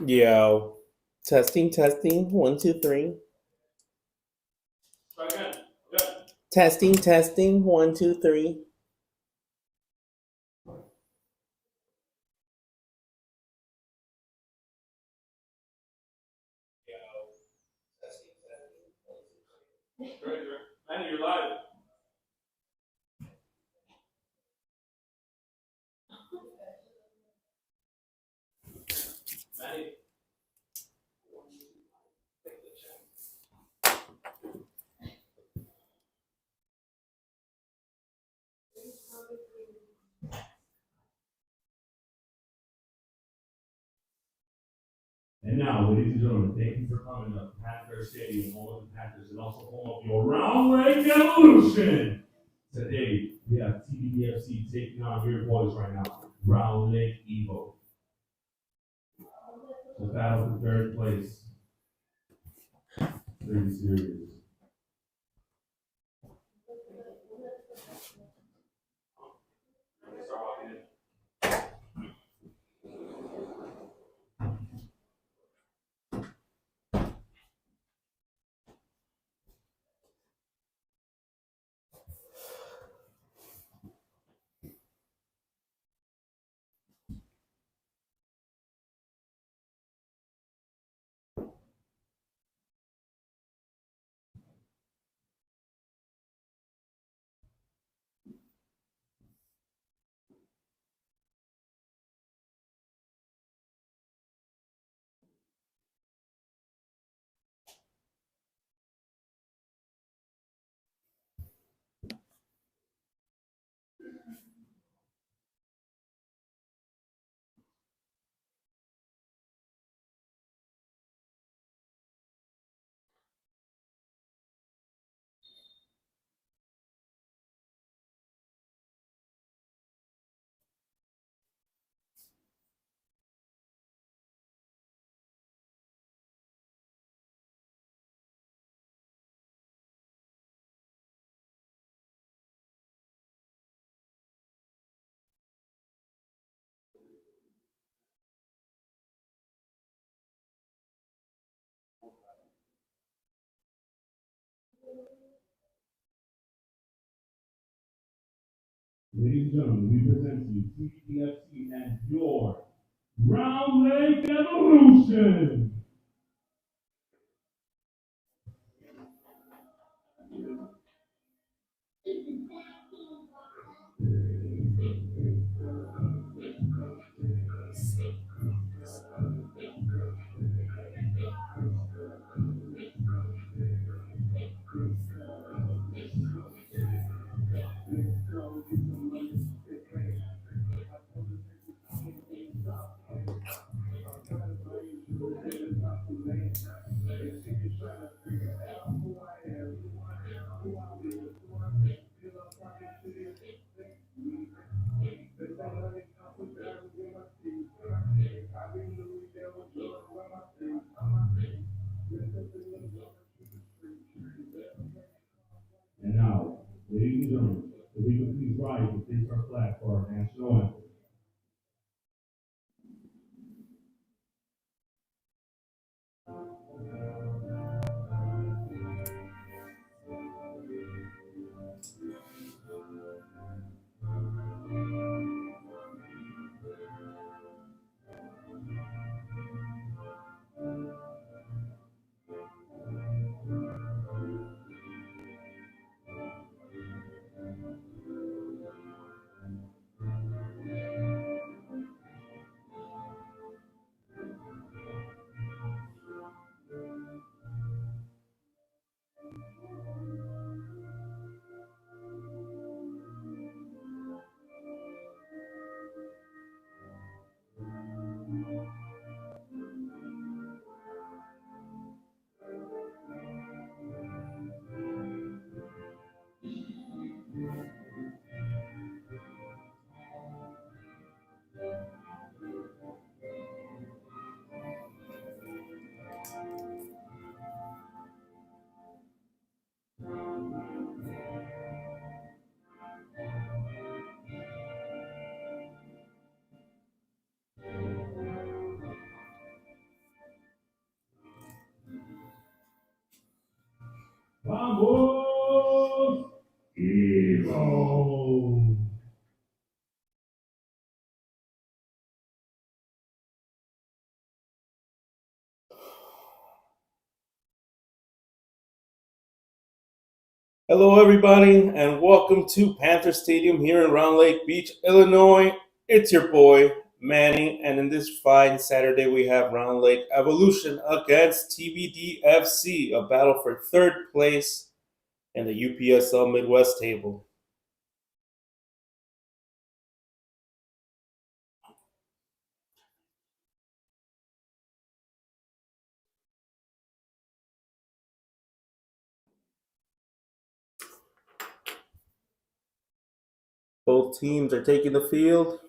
Yo, testing, testing, one, two, three. Try again. Again. Testing, testing, one, two, three. Great. Manny, you're live. Manny. And now, ladies and gentlemen, thank you for coming to Panther Stadium, home of the Panthers, and also home of your Round Leg Evolution. Today, we have TBD taking on your boys right now, Round Leg EVO. The battle for third place. Very serious. Ladies and gentlemen, we present to you TBD and your Round Leg Evolution. And now, ladies and gentlemen, if we can please rise and face our flag for our national anthem. Vamos, EVO. Hello, everybody, and welcome to Panther Stadium here in Round Lake Beach, Illinois. It's your boy, Manny, and in this fine Saturday, we have Round Lake Evolution against TBD FC, a battle for third place in the UPSL Midwest table. Both teams are taking the field.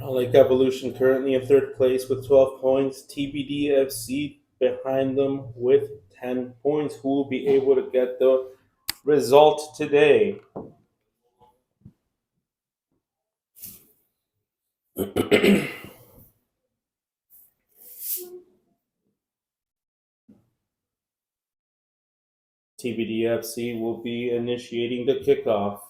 Round Lake Evolution currently in third place with 12 points. TBD FC behind them with 10 points. Who will be able to get the result today? TBDFC will be initiating the kickoff.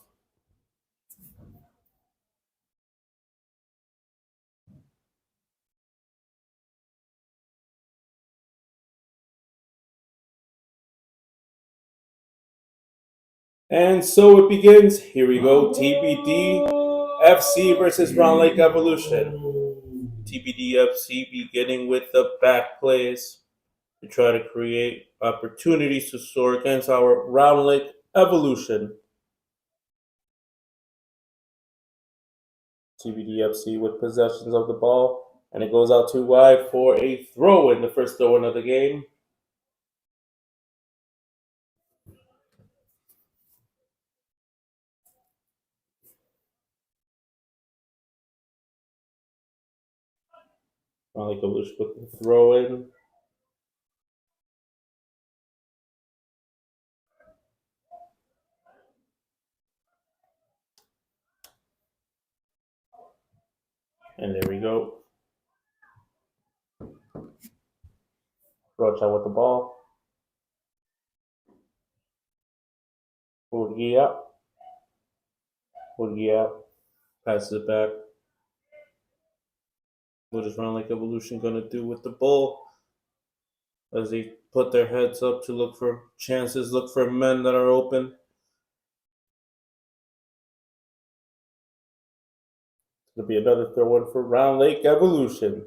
And so it begins. Here we go. TBDFC versus Round Lake Evolution. TBDFC beginning with the back plays to try to create opportunities to soar against our Round Lake Evolution. TBDFC with possessions of the ball, and it goes out too wide for a throw in, the first throw in of the game. Round Lake Evolution with the throw in. And there we go. Rocha with the ball. Urgia. Passes it back. What is Round Lake Evolution going to do with the ball? As they put their heads up to look for chances, look for men that are open. It'll be another throw in for Round Lake Evolution.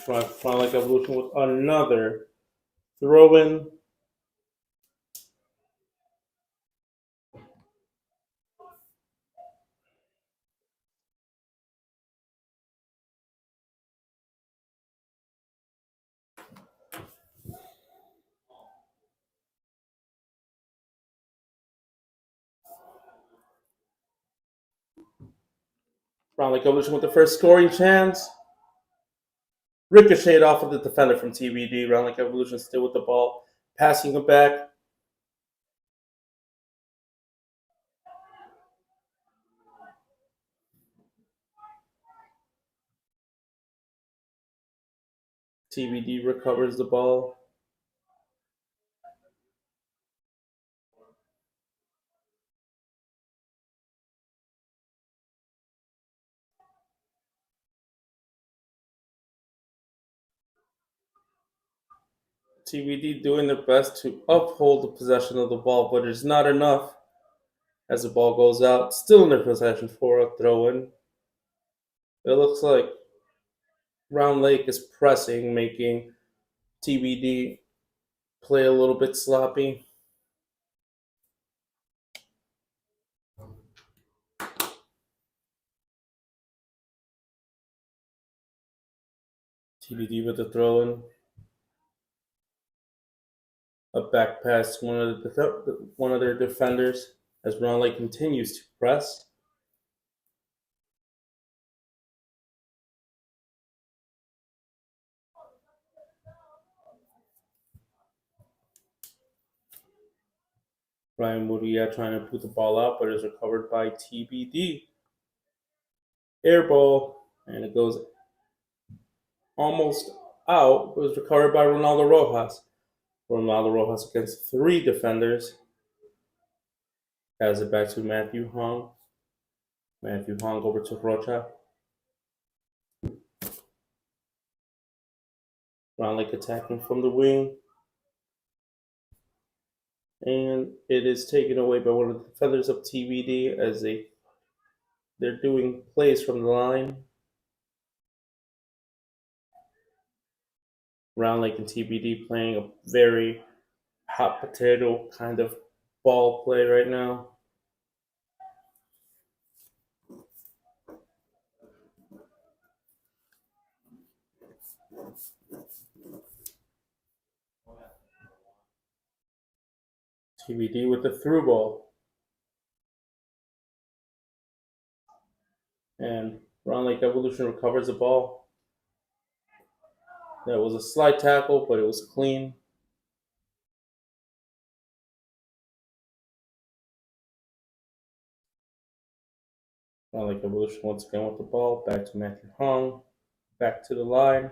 Round Lake Evolution with another throw in. Round Lake Evolution with the first scoring chance. Ricocheted off of the defender from TBD. Round Lake Evolution still with the ball. Passing it back. TBD recovers the ball. TBD doing their best to uphold the possession of the ball, but it's not enough as the ball goes out. Still in their possession for a throw in. It looks like Round Lake is pressing, making TBD play a little bit sloppy. TBD with the throw in. A back pass to one of their defenders as Round Lake continues to press. Ryan Muria trying to put the ball out, but is recovered by TBD. Air ball, and it goes almost out. It was recovered by Ronaldo Rojas. Ronaldo Rojas against three defenders. Has it back to Matthew Hong. Matthew Hong over to Rocha. Round Lake attacking from the wing. And it is taken away by one of the defenders of TBD as they're doing plays from the line. Round Lake and TBD playing a very hot potato kind of ball play right now. TBD with the through ball. And Round Lake Evolution recovers the ball. That was a slight tackle, but it was clean. Round Lake Evolution once again with the ball. Back to Matthew Hong. Back to the line.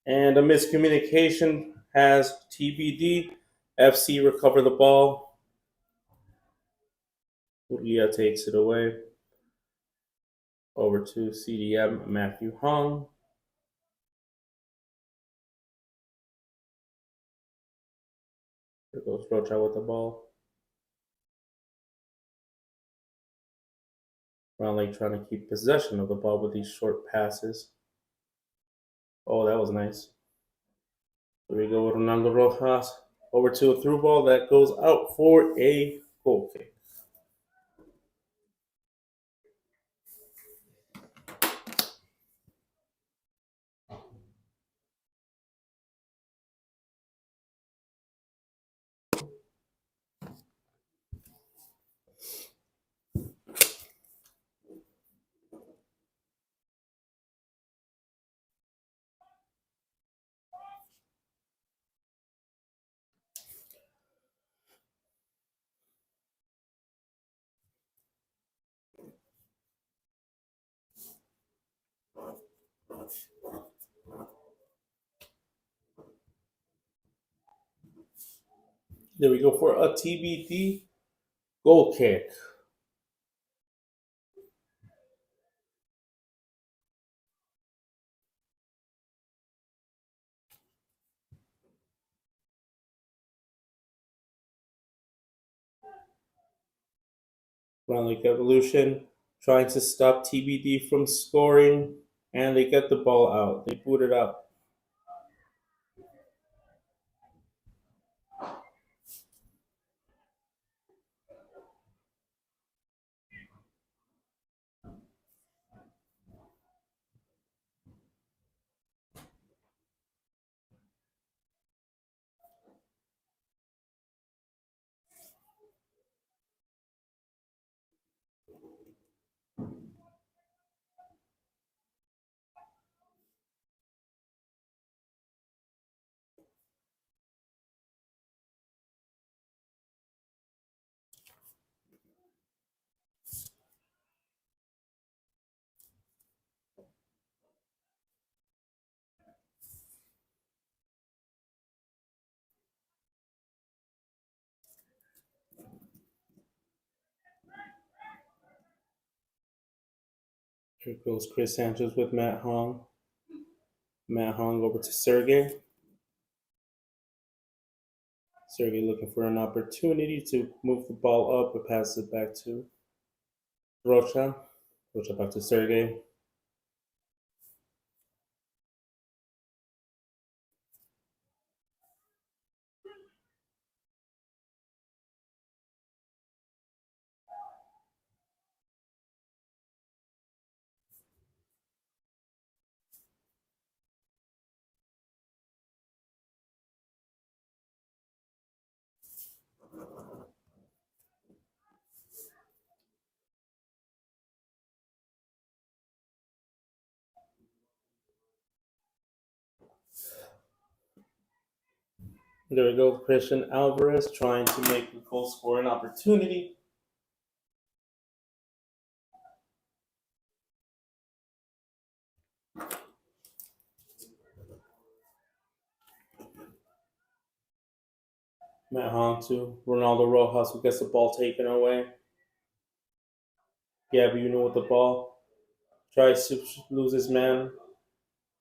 And a miscommunication has TBD. FC recover the ball. Uria takes it away. Over to CDM Matthew Hong. There goes Rocha with the ball. Round Lake trying to keep possession of the ball with these short passes. Oh, that was nice. Here we go with Ronaldo Rojas. Over to a through ball that goes out for a goal kick. There we go for a TBD goal kick. Round Lake Evolution trying to stop TBD from scoring, and they get the ball out. They boot it out. Here goes Chris Sanchez with Matt Hong. Matt Hong over to Sergey. Sergey looking for an opportunity to move the ball up, but passes it back to Rocha. Rocha back to Sergey. There we go, Christian Alvarez trying to make the goal scoring opportunity. Matt Hong to Ronaldo Rojas, who gets the ball taken away. Gabby, you know with the ball. Tries to lose his man,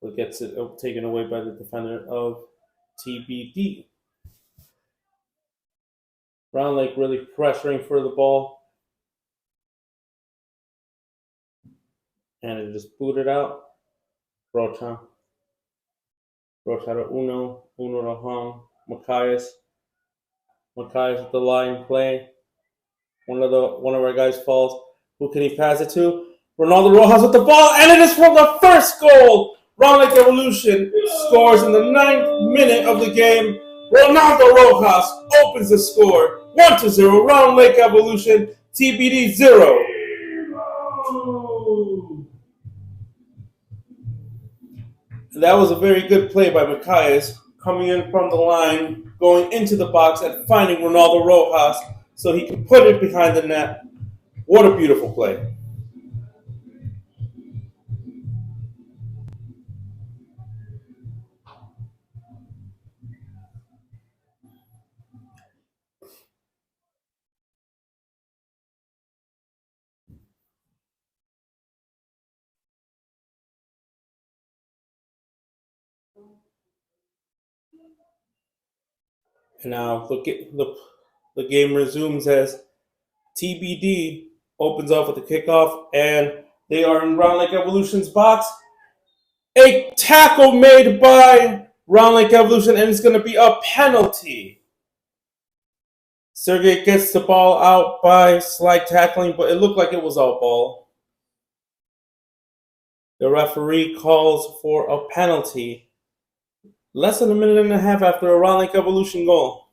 but gets it taken away by the defender of TBD. Round Lake really pressuring for the ball. And it just booted out. Rocha. Rocha to Uno. Uno to Hong. Macias. Macias with the line play. One of our guys falls. Who can he pass it to? Ronaldo Rojas with the ball, and it is from the first goal. Round Lake Evolution scores in the 9th minute of the game. Ronaldo Rojas opens the score. 1-0. Round Lake Evolution. TBD 0. That was a very good play by Macias, coming in from the line, going into the box, and finding Ronaldo Rojas so he can put it behind the net. What a beautiful play. And now the game resumes as TBD opens off with the kickoff, and they are in Round Lake Evolution's box. A tackle made by Round Lake Evolution, and it's going to be a penalty. Sergey gets the ball out by slight tackling, but it looked like it was all ball. The referee calls for a penalty. Less than a minute and a half after a Round Lake Evolution goal.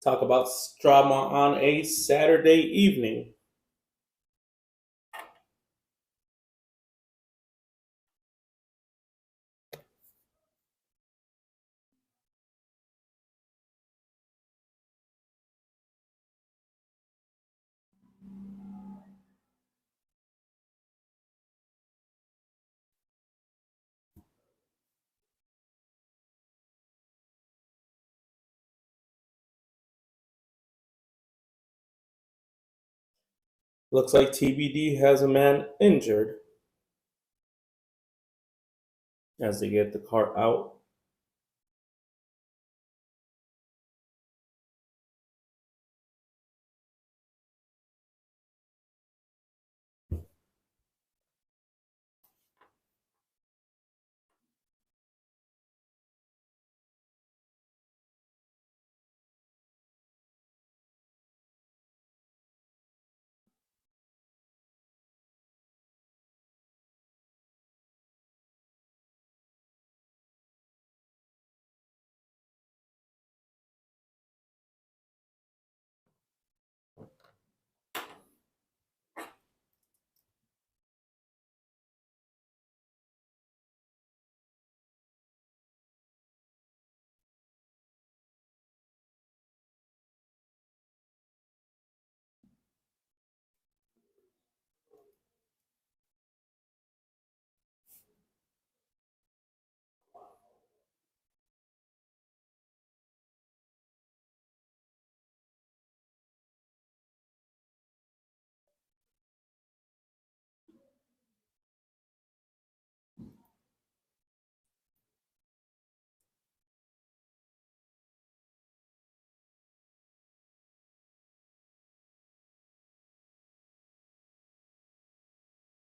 Talk about drama on a Saturday evening. Looks like TBD has a man injured as they get the cart out.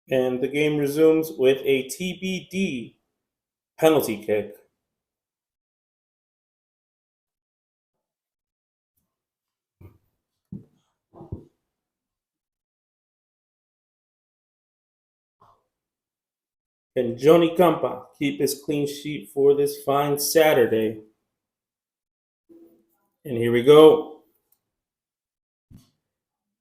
And the game resumes with a TBD penalty kick. Can Johnny Campa keep his clean sheet for this fine Saturday? And here we go.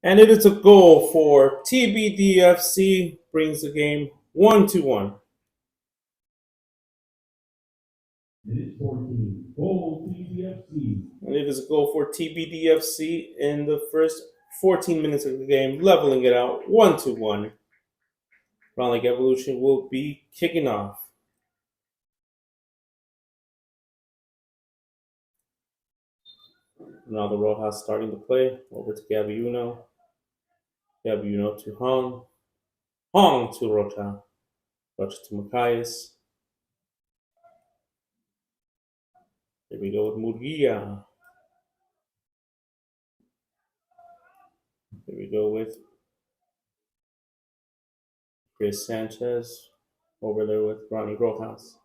And it is a goal for TBDFC, brings the game 1-1. Minute 14. Goal TBFC. And it is a goal for TBDFC in the first 14 minutes of the game, leveling it out 1-1. Round Lake Evolution will be kicking off. Ronaldo Rojas starting to play. Over to Gabiuno. Gabiuno to Hong. Hong to Rocha. Rocha to Macias. Here we go with Murguia. Here we go with Chris Sanchez. Over there with Ronnie Rojas.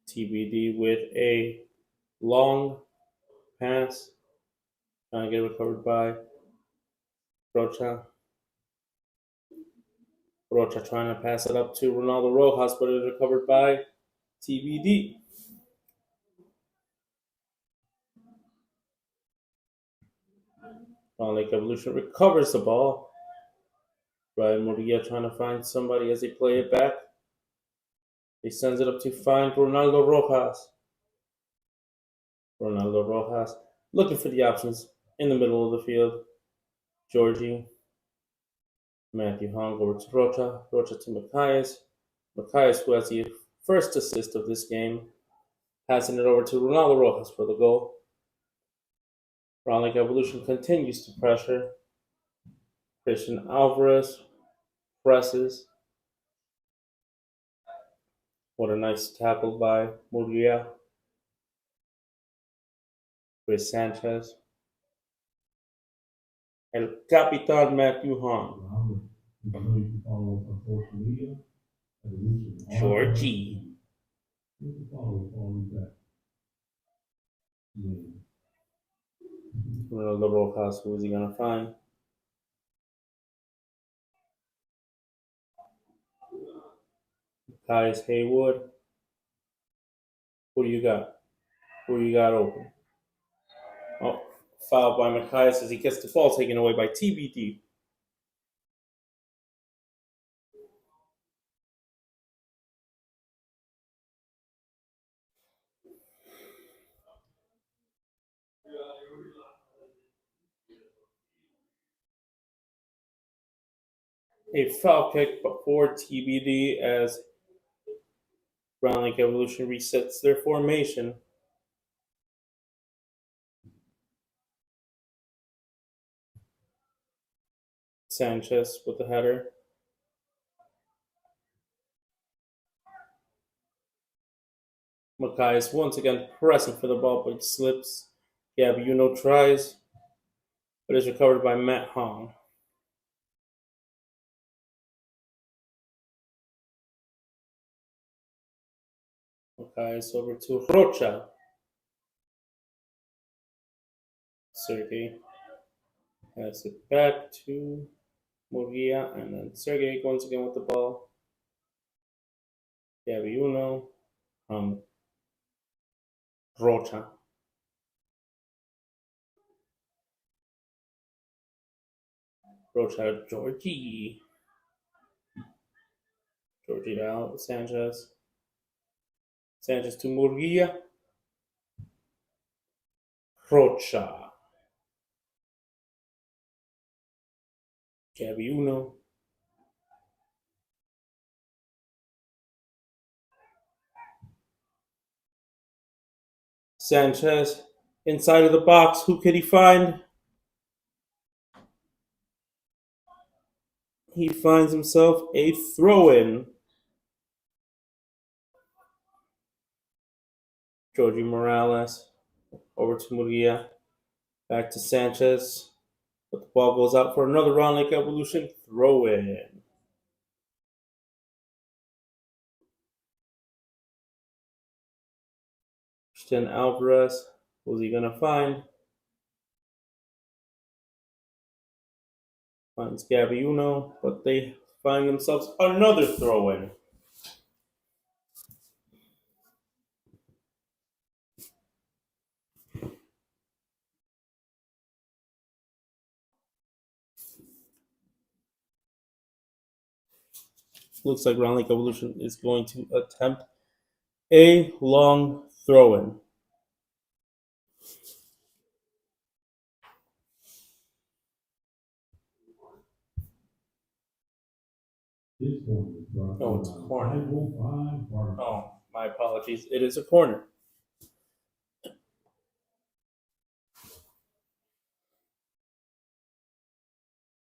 TBD with a long pass. Trying to get recovered by Rocha. Rocha trying to pass it up to Ronaldo Rojas, but it is recovered by TBD. Round Lake Evolution recovers the ball. Brian Murillo trying to find somebody as they play it back. He sends it up to find Ronaldo Rojas. Ronaldo Rojas looking for the options in the middle of the field. Georgie. Matthew Hong over to Rocha. Rocha to Macias. Macias, who has the first assist of this game, passing it over to Ronaldo Rojas for the goal. Round Lake Evolution continues to pressure. Christian Alvarez presses. What a nice tackle by Murguia. Chris Sanchez. El Capitan Matthew Hong. You can follow us on social media. Georgie. You can follow that. Ronaldo Rojas, who is he going to find? Tyus Haywood. Who do you got? Who you got open? Oh, fouled by Macias as he gets the ball taken away by TBD. A foul kick for TBD as Round Lake Evolution resets their formation. Sanchez with the header. Macias once again pressing for the ball, but slips. Gabiuno tries, but is recovered by Matt Hong. Macias over to Rocha. Sergey has it back to Murguia, and then Sergey once again with the ball. Gabiuno. Rocha. Rocha, Georgie. Georgie out. Sanchez. Sanchez to Murguia. Rocha. Gabiuno. Sanchez inside of the box. Who could he find? He finds himself a throw-in. Georgie Morales Over to Muria. Back to Sanchez. But the ball goes out for another Round Lake Evolution throw in. Christian Alvarez. Who's he going to find? Finds Gabby Uno, but they find themselves another throw in. Looks like Round Lake Evolution is going to attempt a long throw in. Oh, it's a corner. Oh, my apologies. It is a corner.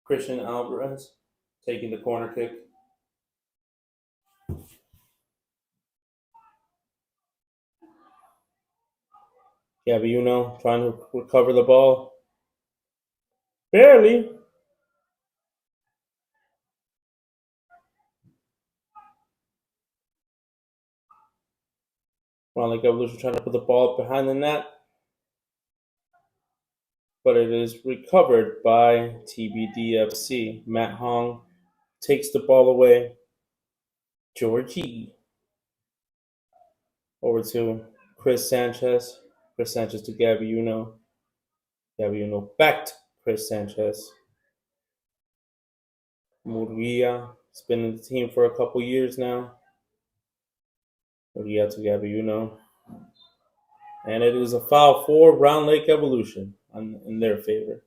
Christian Alvarez taking the corner kick. Gabby Uno trying to recover the ball. Barely. Round Lake Evolution trying to put the ball behind the net. But it is recovered by TBD Matt Hong takes the ball away. Georgie. Over to Chris Sanchez. Chris Sanchez to Gabby Uno. Gabby Uno back to Chris Sanchez. Murguia has been in the team for a couple years now. Murguia to Gabby Uno. And it is a foul for Round Lake Evolution in their favor.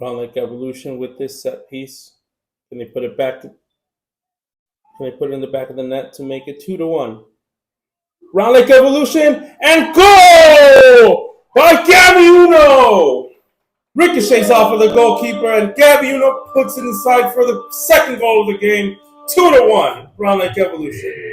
Round Lake Evolution with this set piece. Can they put it back? Can they put it in the back of the net to make it 2-1? Round Lake Evolution and goal by Gabby Uno. Ricochets off of the goalkeeper and Gabby Uno puts it inside for the second goal of the game. 2-1. Round Lake Evolution.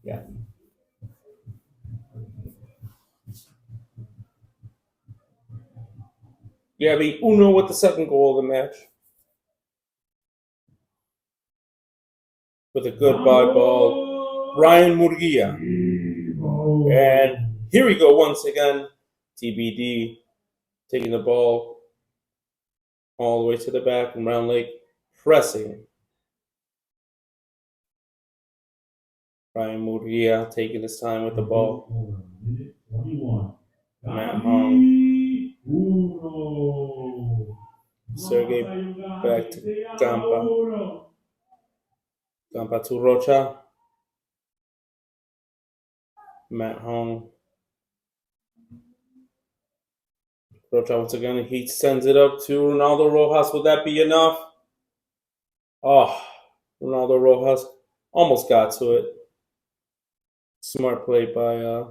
Yeah. Gabby Uno with the second goal of the match. With a goodbye ball, Brian Murguia. And here we go once again. TBD taking the ball all the way to the back from Round Lake, pressing. Brian Murguia taking his time with the ball. Matt Hong. Sergey back to Gampa. Gampa to Rocha. Matt Hong. Rocha once again. He sends it up to Ronaldo Rojas. Will that be enough? Oh, Ronaldo Rojas almost got to it. Smart play by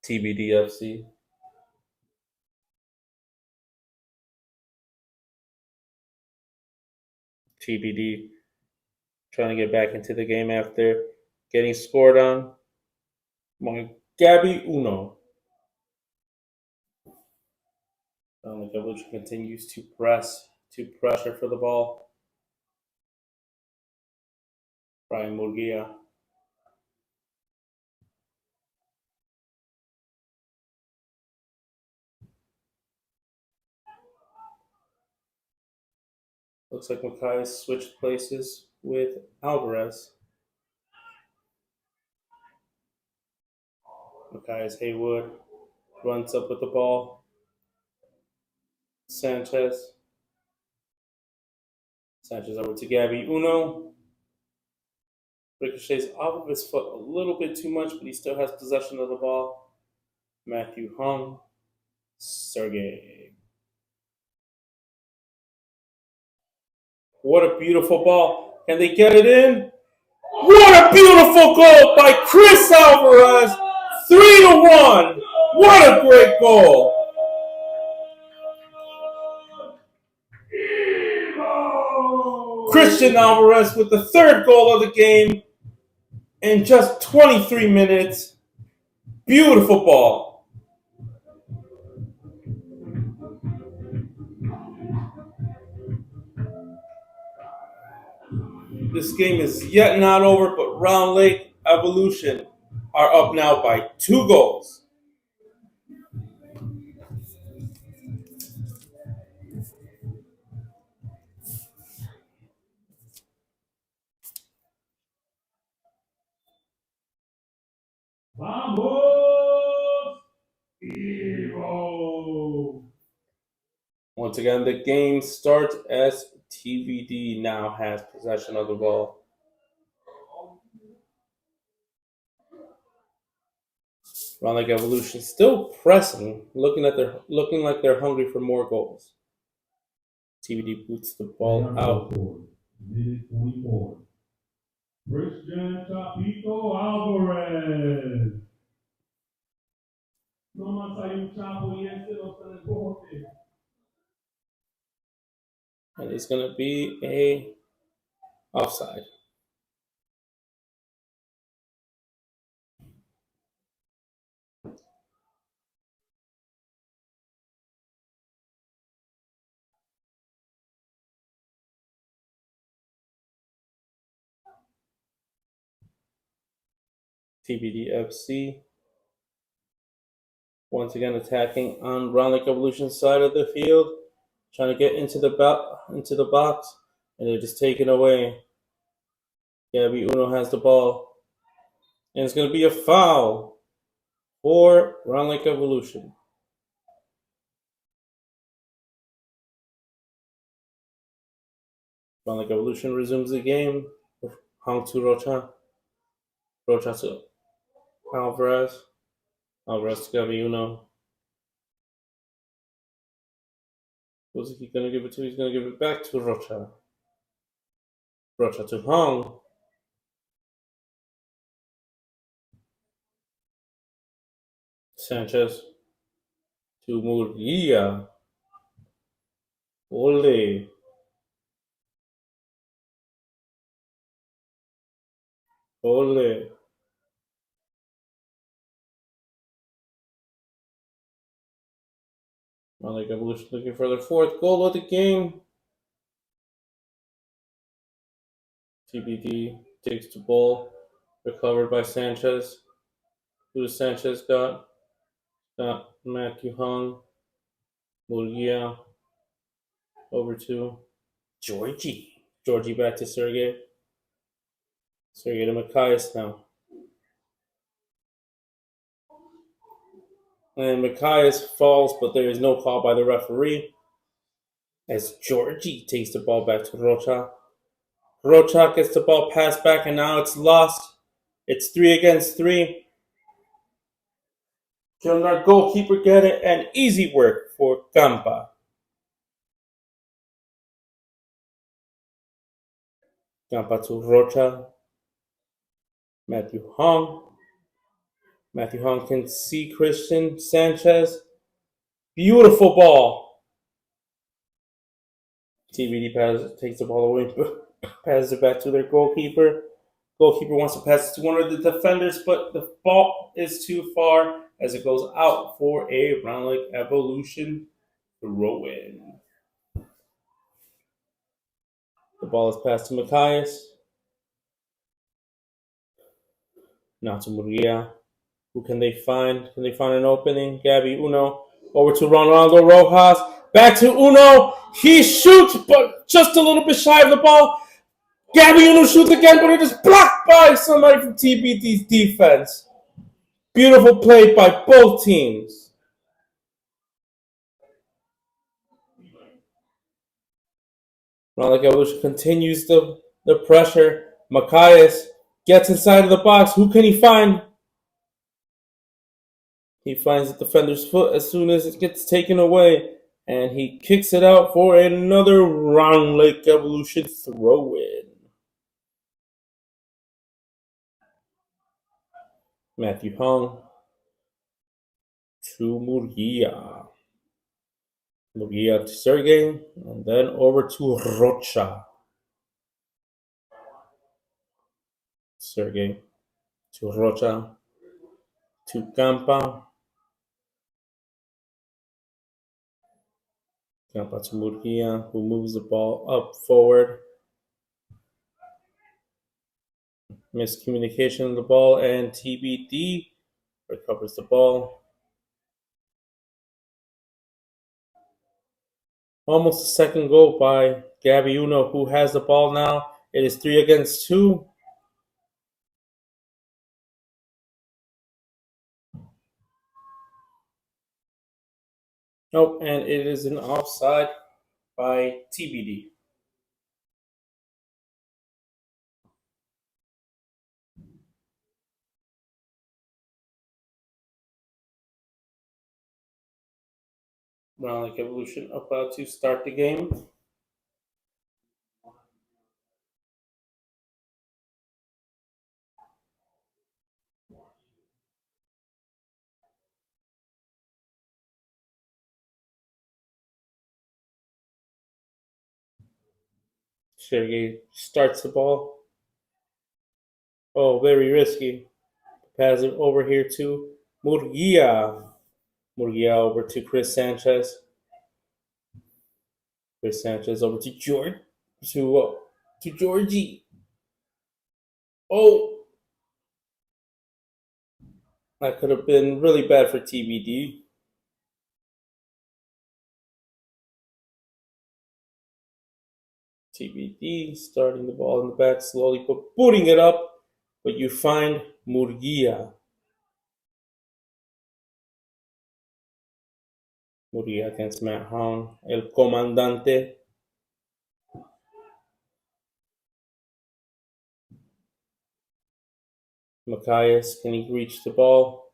TBDFC. TBD trying to get back into the game after getting scored on by Gabby Uno. The Village continues to pressure for the ball. Brian Murguia. Looks like Mackay has switched places with Alvarez. Mackay Haywood runs up with the ball. Sanchez. Sanchez over to Gabby Uno. Ricochets off of his foot a little bit too much, but he still has possession of the ball. Matthew Hung. Sergey. What a beautiful ball. Can they get it in? What a beautiful goal by Chris Alvarez. 3-1. What a great goal. EVO! Christian Alvarez with the third goal of the game in just 23 minutes. Beautiful ball. This game is yet not over, but Round Lake Evolution are up now by 2 goals. Vamos! EVO! Once again, the game starts as TBD now has possession of the ball. Round Lake Evolution still pressing, looking like they're hungry for more goals. TBD boots the ball out. Minute 24. Christian Chapito Alvarez. No más hay un chapo y este no está en el bote. And it's going to be a offside. TBD FC once again attacking on Round Lake Evolution's side of the field, trying to get into the box, and they're just taken away. Gabby Uno has the ball, and it's going to be a foul for Round Lake Evolution. Round Lake Evolution resumes the game. Hung to Rocha. Rocha to Alvarez. Alvarez to Gabby Uno. Who's he going to give it to? He's going to give it back to Rocha. Rocha to Hung. Sanchez to Murguia. Ole. Ole. Round Lake Evolution looking for their fourth goal of the game. TBD takes the ball, recovered by Sanchez. Who does Sanchez got? Got Matthew Hung, Murguia, over to Georgie. Georgie back to Sergey. Sergey to Macias now. And Macias falls, but there is no call by the referee. As Georgie takes the ball back to Rocha. Rocha gets the ball passed back, and now it's lost. It's 3 against 3. Can our goalkeeper get it? And easy work for Campa. Campa to Rocha. Matthew Hung. Matthew Hung can see Christian Sanchez. Beautiful ball. TBD takes the ball away, passes it back to their goalkeeper. Goalkeeper wants to pass it to one of the defenders, but the ball is too far as it goes out for a Round Lake Evolution throw-in. The ball is passed to Macias. Now to Murguia. Who can they find? Can they find an opening? Gabby Uno. Over to Ronaldo Rojas. Back to Uno. He shoots, but just a little bit shy of the ball. Gabby Uno shoots again, but it is blocked by somebody from TBD's defense. Beautiful play by both teams. Ronald Galush continues the pressure. Macias gets inside of the box. Who can he find? He finds the defender's foot as soon as it gets taken away, and he kicks it out for another Round Lake Evolution throw in. Matthew Hung to Murguia. Murguia to Sergey, and then over to Rocha. Sergey to Rocha to Campa. Campa to Murguia, who moves the ball up forward. Miscommunication of the ball, and TBD recovers the ball. Almost a second goal by Gabby Uno, who has the ball now. It is 3 against 2. Oh, and it is an offside by TBD. Round Lake Evolution about to start the game. Sergey starts the ball. Oh, very risky. Pass it over here to Murguia. Murguia over to Chris Sanchez. Chris Sanchez over to George. To Georgie. Oh, that could have been really bad for TBD. TBD starting the ball in the back slowly, but putting it up. But you find Murguia. Murguia against Matt Hong. El Comandante. Macias, can he reach the ball?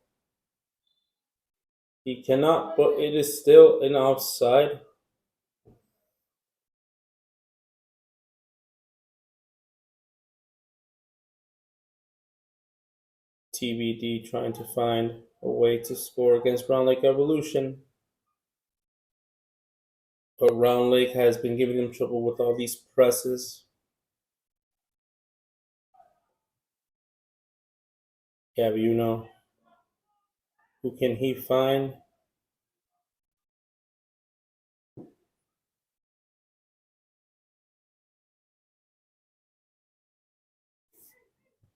He cannot, but it is still an offside. TBD trying to find a way to score against Round Lake Evolution. But Round Lake has been giving them trouble with all these presses. Gaviuno. Who can he find?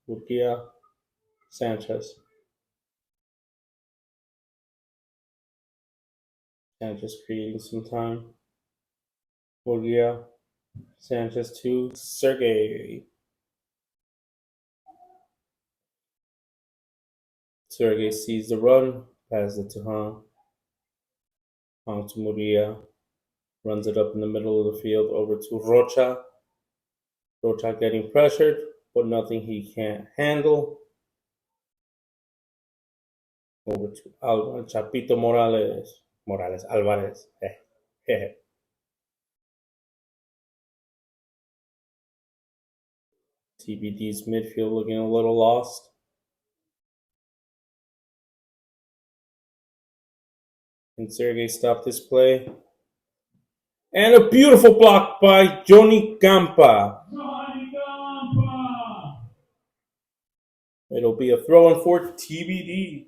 Urquia. Sanchez. Sanchez creating some time. Urquia. Sanchez to Sergey. Sergey sees the run, passes it to Hong. Hong to Muria. Runs it up in the middle of the field over to Rocha. Rocha getting pressured, but nothing he can't handle. Over to Chapito Morales. Morales Alvarez. TBD's midfield looking a little lost. And Sergey stopped this play. And a beautiful block by Johnny Campa. It'll be a throw-in for TBD.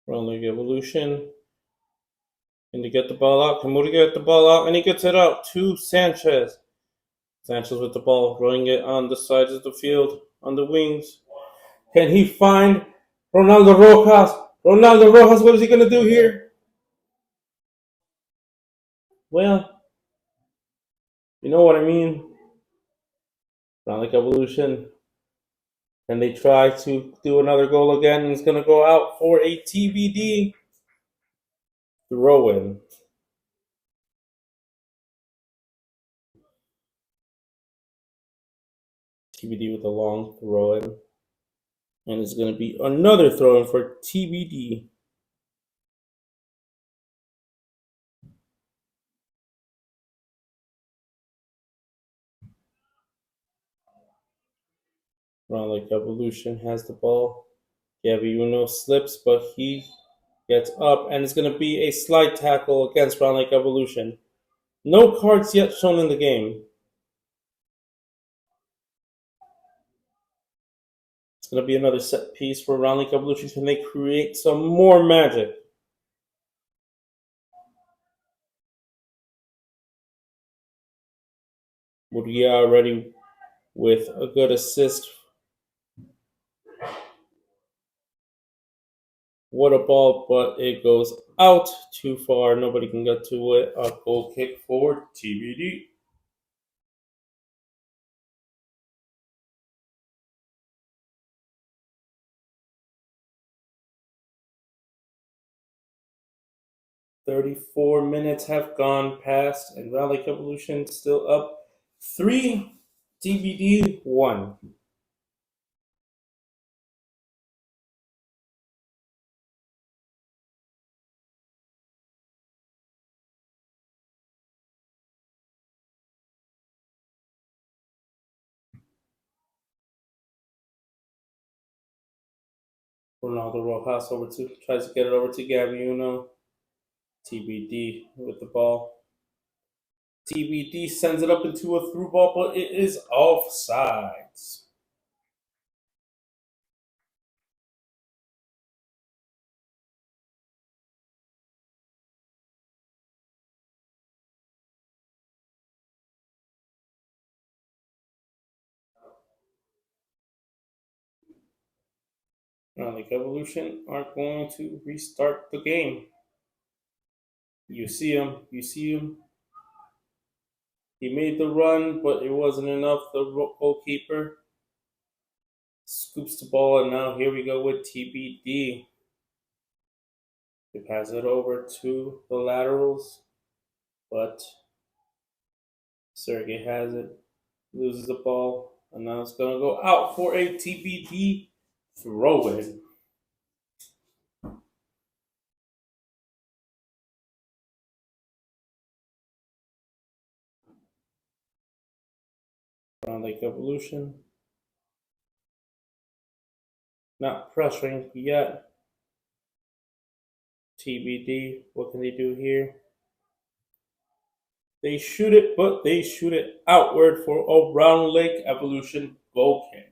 Round League Evolution. And to get the ball out, Kamuri get the ball out, and he gets it out to Sanchez. Sanchez with the ball, running it on the sides of the field, on the wings. Can he find Ronaldo Rojas? Ronaldo Rojas, what is he going to do here? Well, You know what I mean? Not like evolution. And they try to do another goal again, and it's going to go out for a TBD throw in. TBD with a long throw in. And it's going to be another throw in for TBD. Round like evolution has the ball. Gaviuno slips, but he gets up, and it's going to be a slide tackle against Round Lake Evolution. No cards yet shown in the game. It's going to be another set piece for Round Lake Evolution. Can they create some more magic? Muria ready with a good assist. What a ball, but it goes out too far. Nobody can get to it. A goal kick for TBD. "34 minutes have gone past, and Round Lake Evolution still up 3, TBD 1. Ronaldo Rojas tries to get it over to Gaviuno. TBD with the ball. TBD sends it up into a through ball, but it is offsides. Now the Evolution are going to restart the game. You see him. He made the run, but it wasn't enough. The goalkeeper scoops the ball, and now here we go with TBD. They pass it over to the laterals, but Sergey has it, loses the ball, and now it's going to go out for a TBD throw in. Round Lake Evolution. Not pressuring yet. TBD, what can they do here? They shoot it, but they shoot it outward for a Round Lake Evolution goal kick.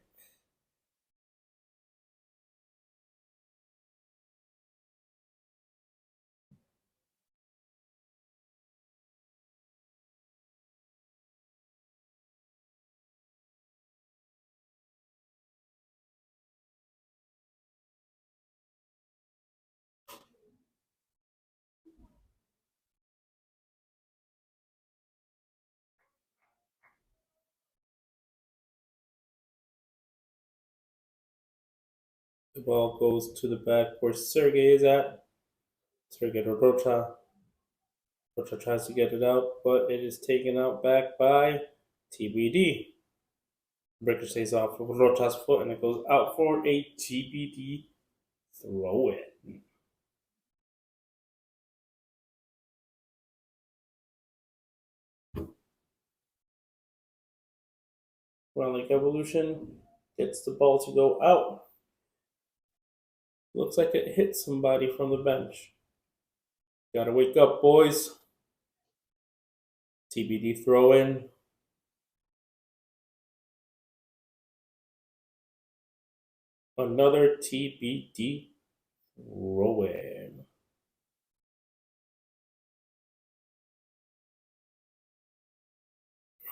The ball goes to the back where Sergey is at. Sergey to Rocha. Rocha tries to get it out, but it is taken out back by TBD. Breaker stays off of Rocha's foot, and it goes out for a TBD throw in. Round Lake Evolution gets the ball to go out. Looks like it hit somebody from the bench. Gotta wake up, boys. TBD throw in. Another TBD throw in.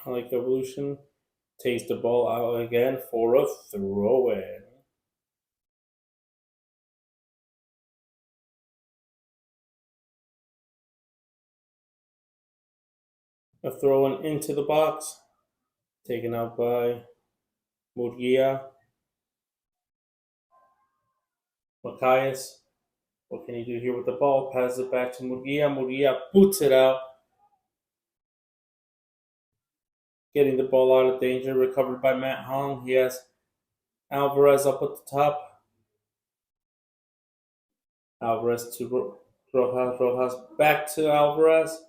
Like Evolution takes the ball out again for a throw in. A throw in into the box. Taken out by Murguia. Macias. What can he do here with the ball? Passes it back to Murguia. Murguia boots it out. Getting the ball out of danger. Recovered by Matt Hong. He has Alvarez up at the top. Alvarez to Rojas. Rojas back to Alvarez.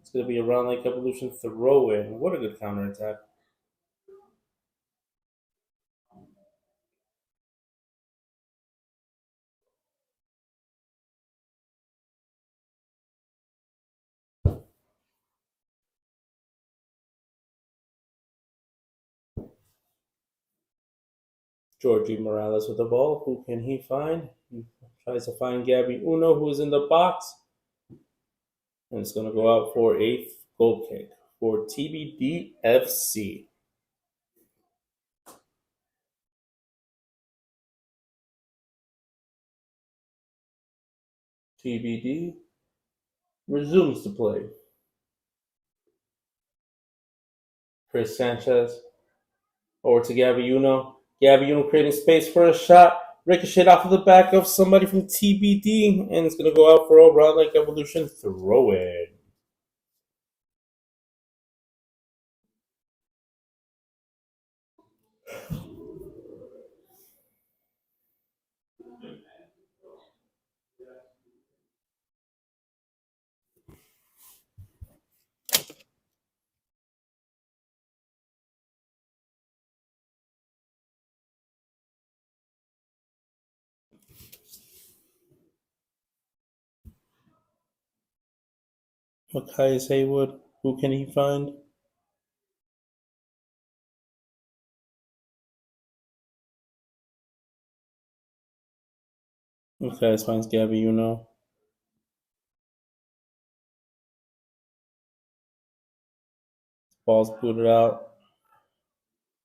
It's going to be a Round Lake Evolution throw in. What a good counterattack. Georgie Morales with the ball. Who can he find? He tries to find Gabby Uno, who's in the box. And it's going to go out for a goal kick for TBD FC. TBD resumes to play. Chris Sanchez over to Gabby Uno. Gabby Uno creating space for a shot. Ricochet off of the back of somebody from TBD. And it's going to go out for a Round Lake Evolution throw in. Macias Haywood. Who can he find? Macias finds Gabby Uno. Ball's booted out.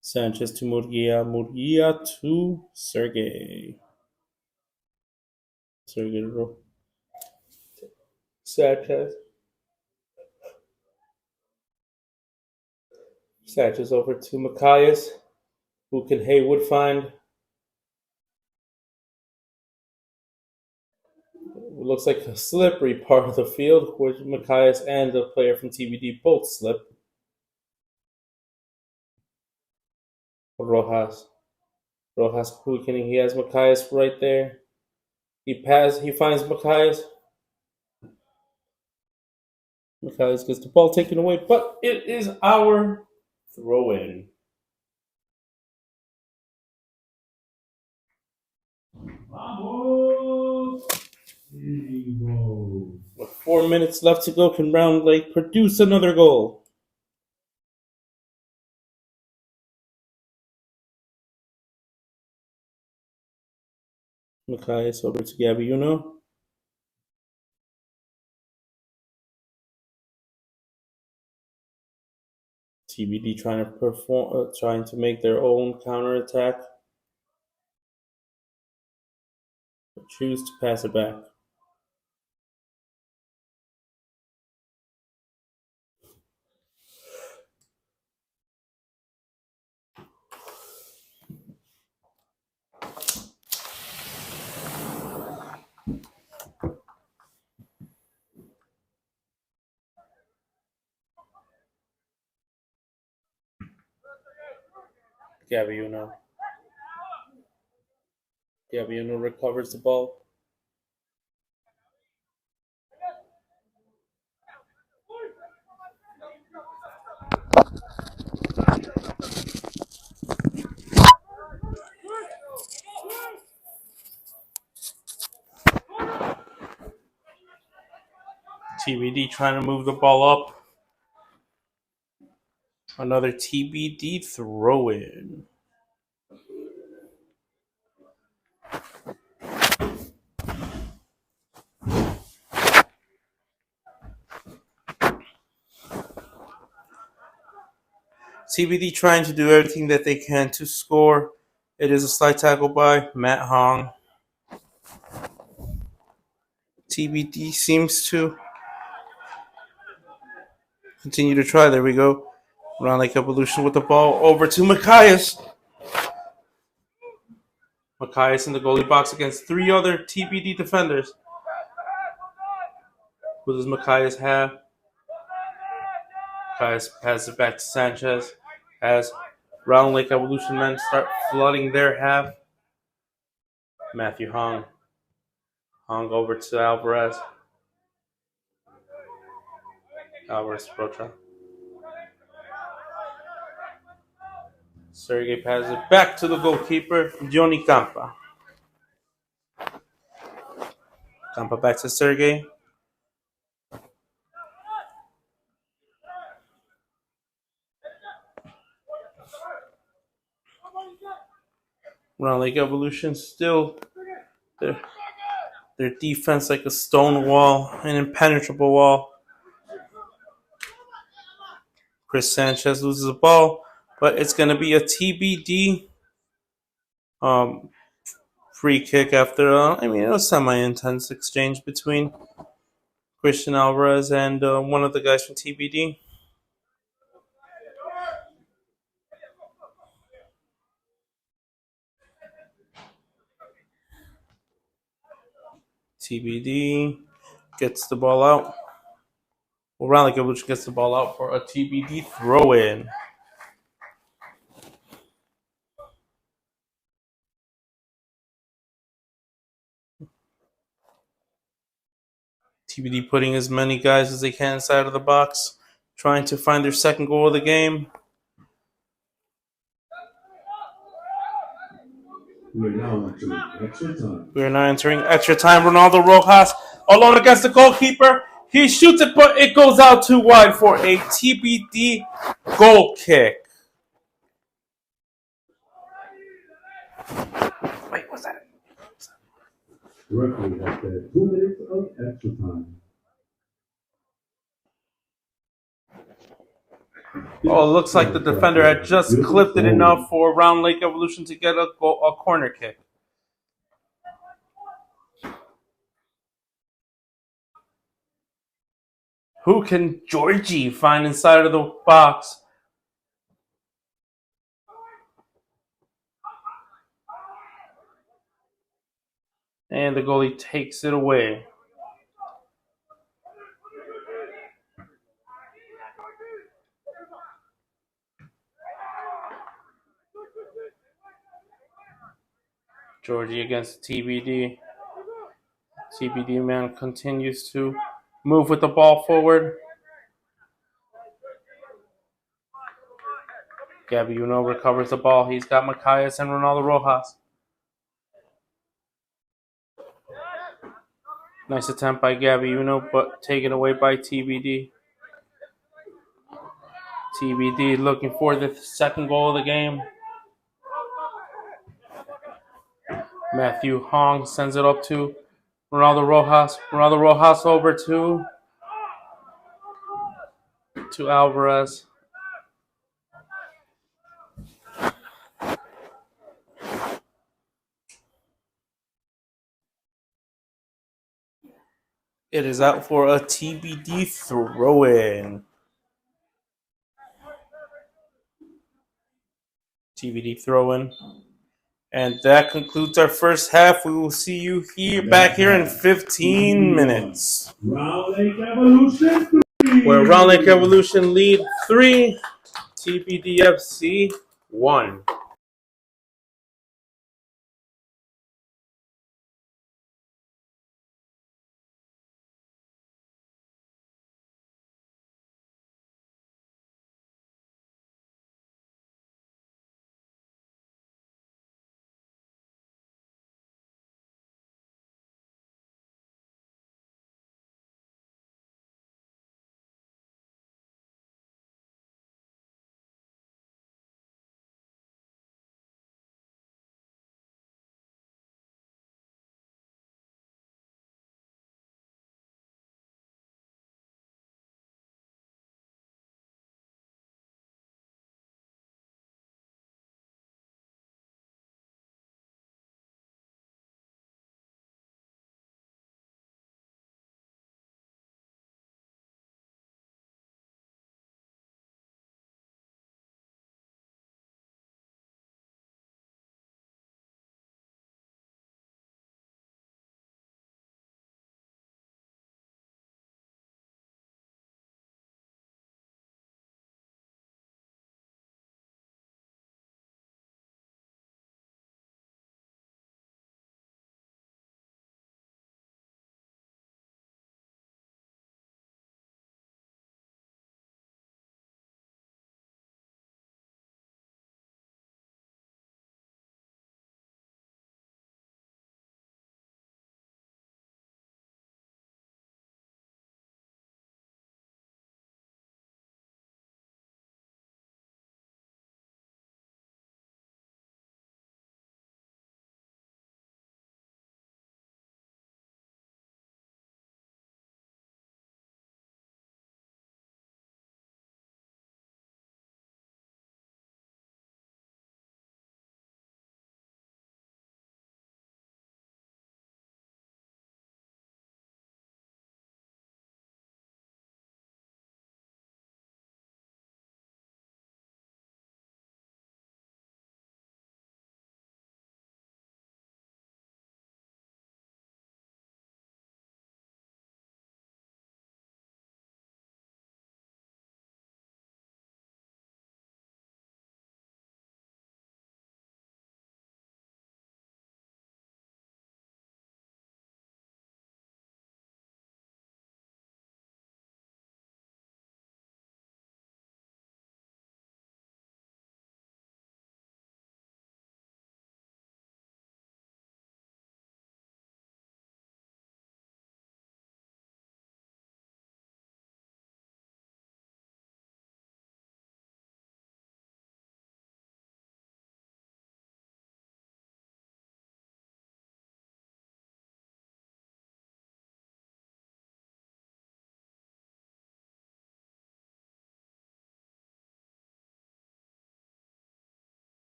Sanchez to Murguia. Murguia to Sergey. Sanchez. Sanchez over to Macias. Who can Haywood find? It looks like a slippery part of the field, which Macias and the player from TBD both slip. Rojas. Who can he has Macias right there. He finds Macias. Macias gets the ball taken away, but it is our throw in. Vamos! EVO. With 4 minutes left to go, can Round Lake produce another goal? Macias over to Gabby Uno. TBD trying to make their own counterattack. But choose to pass it back. Gabby Uno recovers the ball. TBD trying to move the ball up. Another TBD throw in. TBD trying to do everything that they can to score. It is a slight tackle by Matt Hong. TBD seems to continue to try. There we go. Round Lake Evolution with the ball over to Machias. Machias in the goalie box against three other TBD defenders. Who does Machias have? Machias passes it back to Sanchez. As Round Lake Evolution men start flooding their half. Matthew Hong. Hong over to Alvarez. Alvarez Rocha. Sergey passes it back to the goalkeeper, Johnny Campa. Campa back to Sergey. Round Lake Evolution still their defense like a stone wall, an impenetrable wall. Chris Sanchez loses the ball, but it's going to be a TBD free kick after, it was semi-intense exchange between Christian Alvarez and one of the guys from TBD. TBD gets the ball out. Well, Round Lake Evolution gets the ball out for a TBD throw-in. TBD putting as many guys as they can inside of the box, trying to find their second goal of the game. We are now entering extra time. We are now entering extra time. Ronaldo Rojas alone against the goalkeeper. He shoots it, but it goes out too wide for a TBD goal kick. Wait, what's that? Referee has said 2 minutes of extra time. Oh, it looks like the defender had just clipped it enough for Round Lake Evolution to get a corner kick. Who can Georgie find inside of the box? And the goalie takes it away. Georgie against TBD. TBD man continues to move with the ball forward. Gabiuno recovers the ball. He's got Machias and Ronaldo Rojas. Nice attempt by Gabiuno, but taken away by TBD. TBD looking for the second goal of the game. Matthew Hong sends it up to Ronaldo Rojas. Ronaldo Rojas over to Alvarez. It is out for a TBD throw-in. TBD throw-in. And that concludes our first half. We will see you back here in 15 minutes. Round Lake Evolution 3. Where Round Lake Evolution lead 3, TBDFC 1.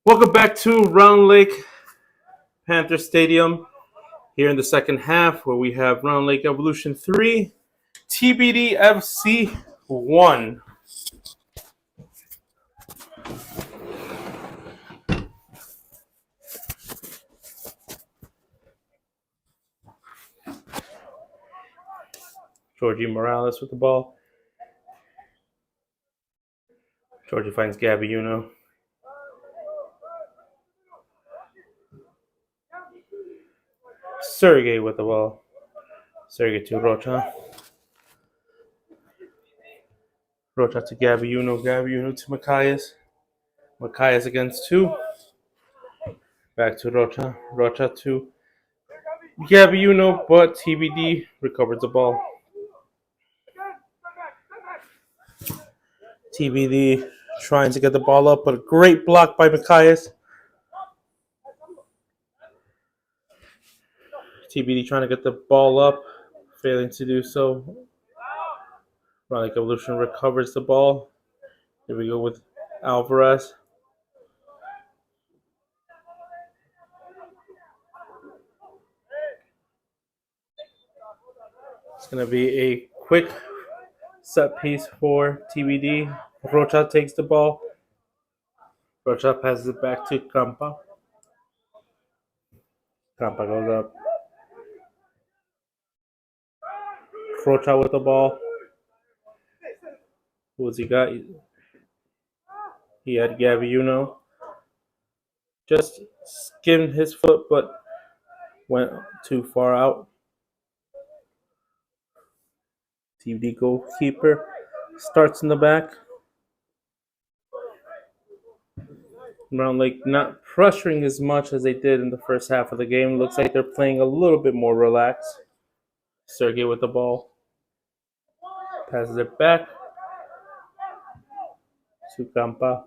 Welcome back to Round Lake Panther Stadium here in the second half, where we have Round Lake Evolution 3, TBD FC 1. Georgie Morales with the ball. Georgie finds Gabby Uno. Sergey with the ball. Sergey to Rocha. Rocha to Gabby Uno. Gabby Uno to Macias. Macias against 2. Back to Rocha. Rocha to Gabby Uno, but TBD recovers the ball. TBD trying to get the ball up, but a great block by Macias. TBD trying to get the ball up, failing to do so. Round Lake Evolution recovers the ball. Here we go with Alvarez. It's going to be a quick set piece for TBD. Rocha takes the ball. Rocha passes it back to Campa. Campa goes up. Rocha with the ball. Who's he got? He had Gabby Uno. Just skimmed his foot, but went too far out. TBD goalkeeper starts in the back. Round Lake not pressuring as much as they did in the first half of the game. Looks like they're playing a little bit more relaxed. Sergey with the ball. Passes it back to Campa.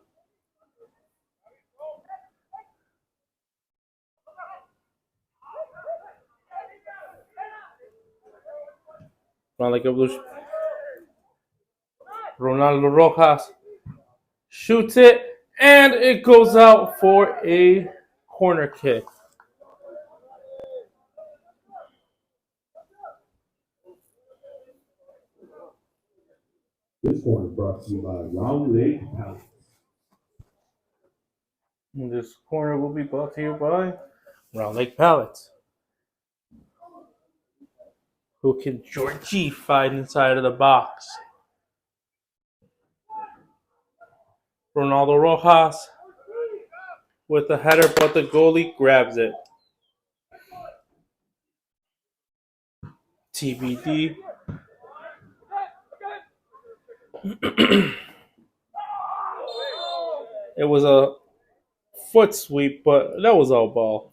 Round Lake Evolution. Ronaldo Rojas shoots it, and it goes out for a corner kick. This corner brought to you by Round Lake Palace. This corner will be brought to you by Round Lake Pallets. Who can Georgie find inside of the box? Ronaldo Rojas with the header, but the goalie grabs it. TBD. It was a foot sweep, but that was all ball.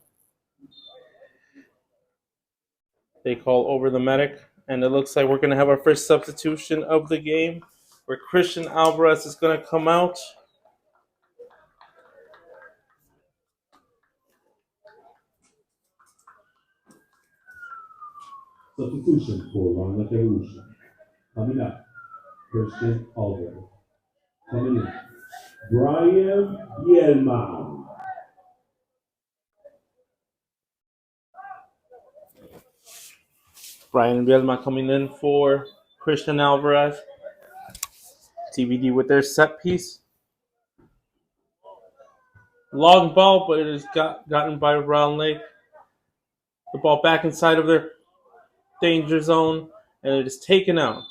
They call over the medic, and it looks like we're going to have our first substitution of the game, where Christian Alvarez is going to come out. Substitution for Round Lake Evolution. Coming up, Christian Alvarez. Coming in, Brian Yelma. Brian Bielma coming in for Christian Alvarez. TBD with their set piece. Long ball, but it is gotten by Round Lake. The ball back inside of their danger zone, and it is taken out.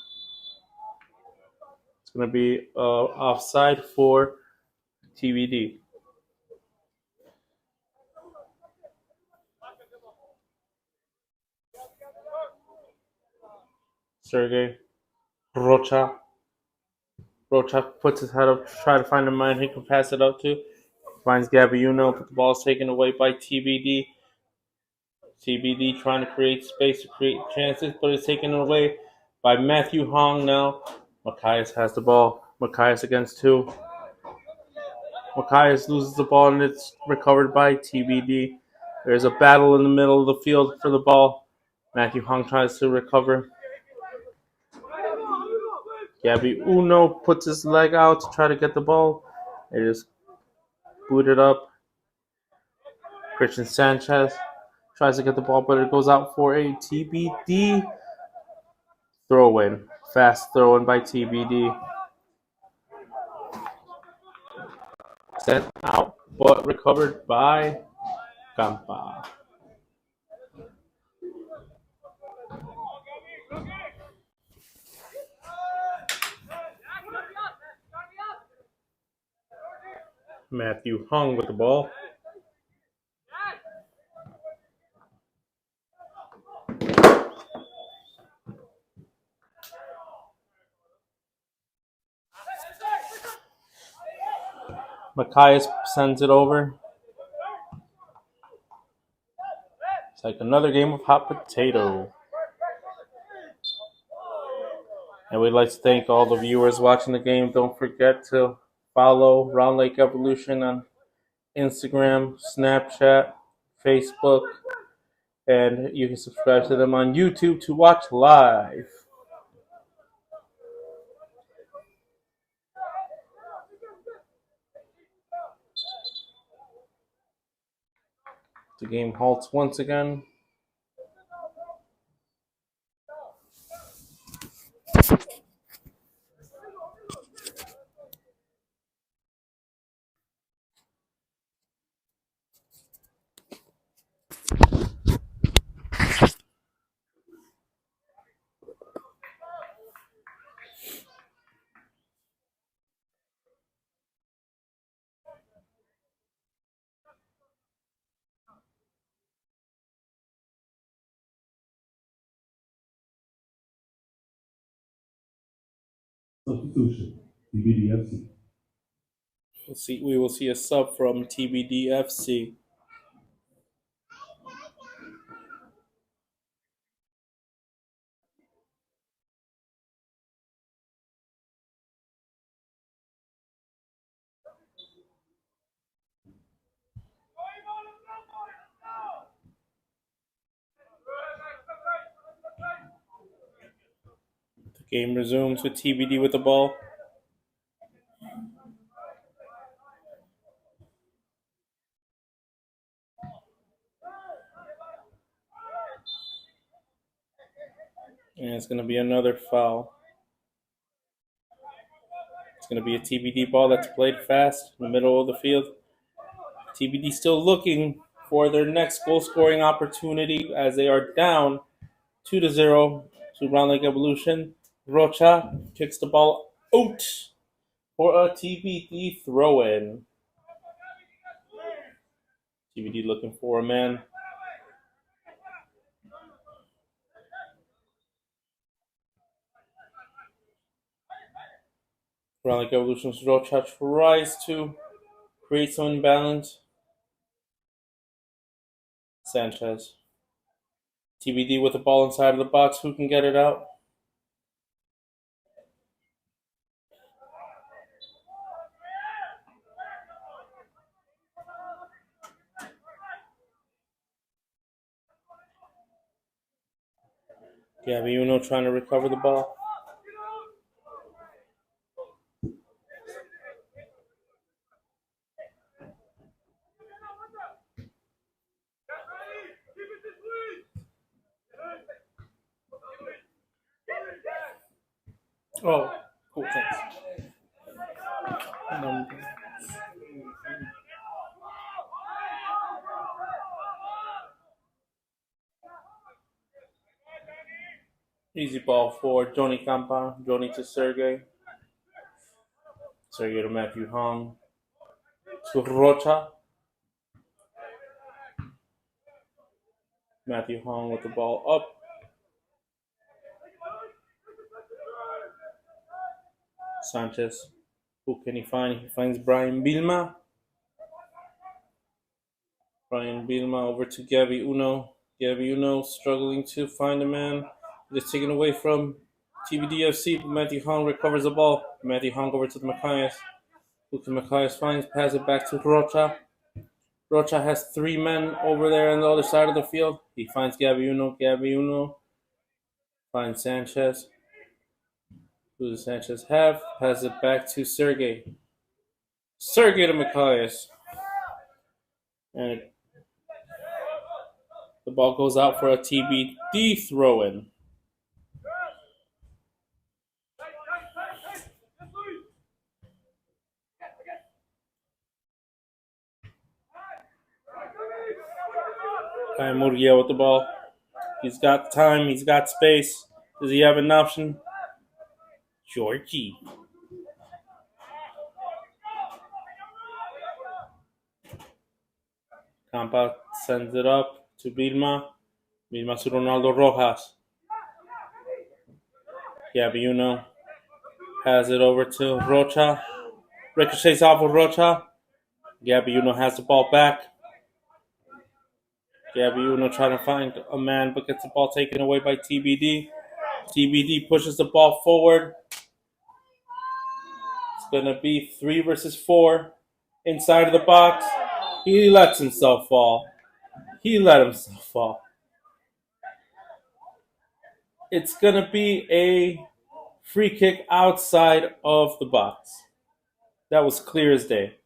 It's going to be offside for TBD. Sergey Rocha. Rocha puts his head up to try to find a man he can pass it out to. Finds Gabby Uno, but the ball is taken away by TBD. TBD trying to create space to create chances, but it's taken away by Matthew Hong now. Macias has the ball. Macias against 2. Macias loses the ball, and it's recovered by TBD. There's a battle in the middle of the field for the ball. Matthew Hong tries to recover. Gabby Uno puts his leg out to try to get the ball. It is booted up. Christian Sanchez tries to get the ball, but it goes out for a TBD throw in. Fast throw in by TBD. Sent out, but recovered by Campa. Matthew Hung with the ball. Macias sends it over. It's like another game of hot potato. And we'd like to thank all the viewers watching the game. Don't forget to follow Round Lake Evolution on Instagram, Snapchat, Facebook, and you can subscribe to them on YouTube to watch live. The game halts once again. Substitution. TBD FC. We will see a sub from TBDFC. The game resumes with TBD with the ball. And it's going to be another foul. It's going to be a TBD ball that's played fast in the middle of the field. TBD still looking for their next goal-scoring opportunity as they are down 2-0 to Round Lake Evolution. Rocha kicks the ball out for a TBD throw-in. TBD looking for a man. Round Lake Evolution's Rocha tries to create some imbalance. Sanchez. TBD with the ball inside of the box. Who can get it out? Gabby Uno trying to recover the ball. Oh, cool, thanks. Easy ball for Johnny Campa. Johnny to Sergey. Sergey to Matthew Hong. To Rocha. Matthew Hong with the ball up. Sanchez. Who can he find? He finds Brian Bilma. Brian Bilma over to Gabby Uno. Gabby Uno struggling to find a man. It is taken away from TBDFC. Matthew Hong recovers the ball. Matthew Hong over to the Macias. Who can Macias finds? Pass it back to Rocha. Rocha has three men over there on the other side of the field. He finds Gabby Uno. Gabby Uno finds Sanchez. Who does Sanchez have? Pass it back to Sergey. Sergey to Matthias. And the ball goes out for a TBD throw in. And Murguia with the ball. He's got time. He's got space. Does he have an option? Georgie. Campa sends it up to Vilma. Vilma to Ronaldo Rojas. Gabiuno has it over to Rocha. Ricochets off of Rocha. Gabiuno has the ball back. Gabiuno trying to find a man, but gets the ball taken away by TBD. TBD pushes the ball forward. It's going to be 3 versus 4 inside of the box. He lets himself fall. He let himself fall. It's going to be a free kick outside of the box. That was clear as day.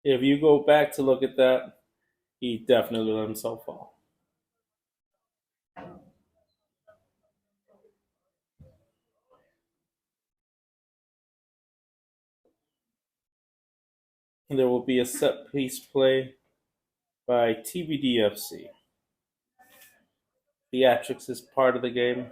If you go back to look at that, he definitely let himself fall. And there will be a set piece play by TBDFC. Theatrics is part of the game.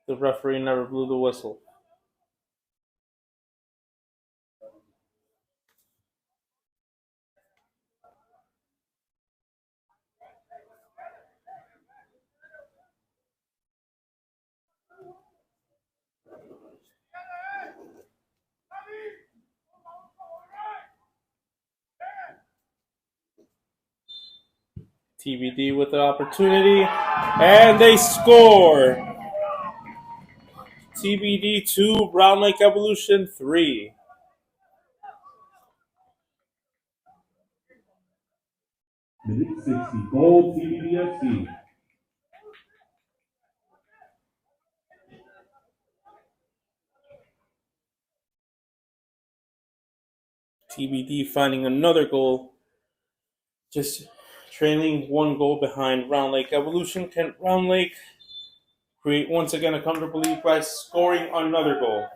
The referee never blew the whistle. TBD with the opportunity, and they score. TBD 2, Round Lake Evolution 3. Minute 60, goal TBDFC. TBD finding another goal. Just trailing 1 goal behind Round Lake Evolution. Can Round Lake create once again a comfortable lead by scoring another goal?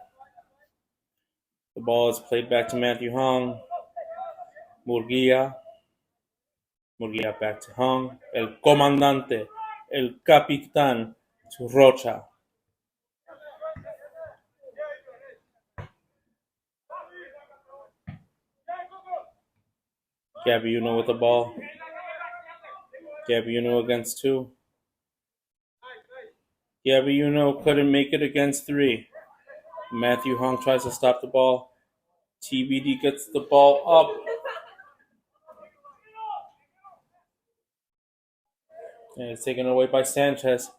The ball is played back to Matthew Hong. Murguia. Murguia back to Hong. El Comandante. El Capitán to Rocha. Gabiuno with the ball. Gabiuno against 2. Gabiuno couldn't make it against 3. Matthew Hong tries to stop the ball. TBD gets the ball up. And it's taken away by Sanchez.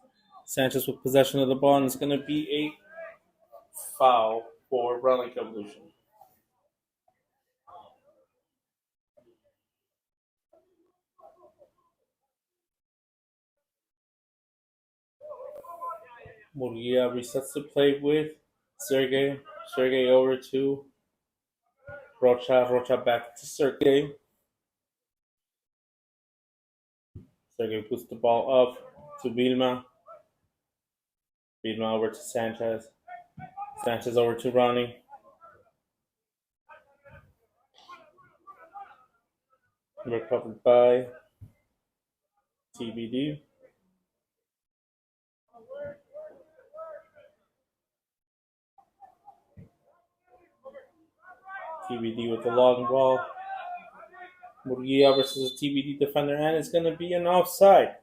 Sanchez with possession of the ball, and it's going to be a foul for Round Lake Evolution. Murguia resets the play with Sergey. Sergey over to Rocha. Rocha back to Sergey. Sergey puts the ball up to Vilma. Vilma over to Sanchez. Sanchez over to Ronnie. Recovered by TBD. TBD with the long ball. Murguia versus a TBD defender, and it's going to be an offside.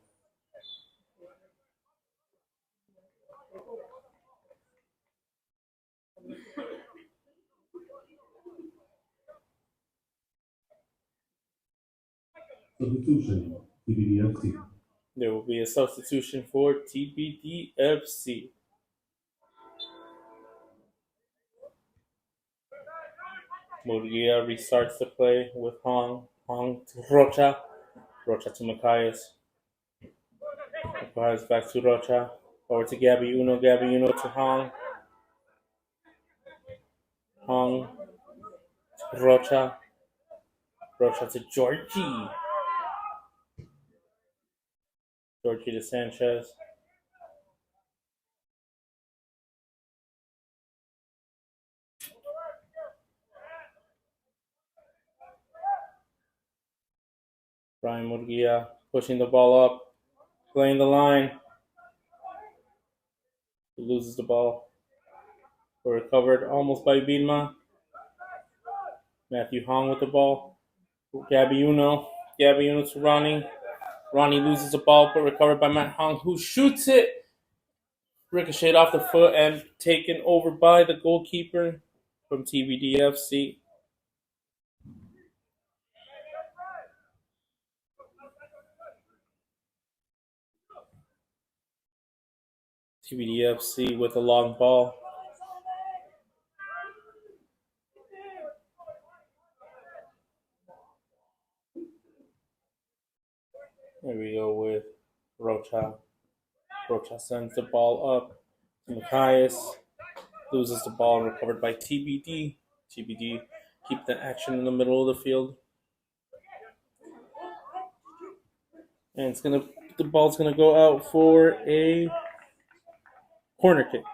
Substitution, TBDFC. There will be a substitution for TBDFC. Murguia restarts the play with Hong. Hong to Rocha. Rocha to Macias. Macias back to Rocha. Over to Gabby Uno. Gabby Uno to Hong. Hong to Rocha. Rocha to Georgie. Georgie to Sanchez. Brian Murguia pushing the ball up. Playing the line. He loses the ball. Recovered almost by Binma. Matthew Hong with the ball. Gabby Uno. Gabby Uno to Ronnie. Ronnie loses the ball, but recovered by Matt Hong, who shoots it. Ricocheted off the foot and taken over by the goalkeeper from TBDFC. TBDFC with a long ball. There we go with Rocha. Rocha sends the ball up to Macias. Loses the ball, recovered by TBD. TBD keep the action in the middle of the field. And the ball's gonna go out for a corner kick.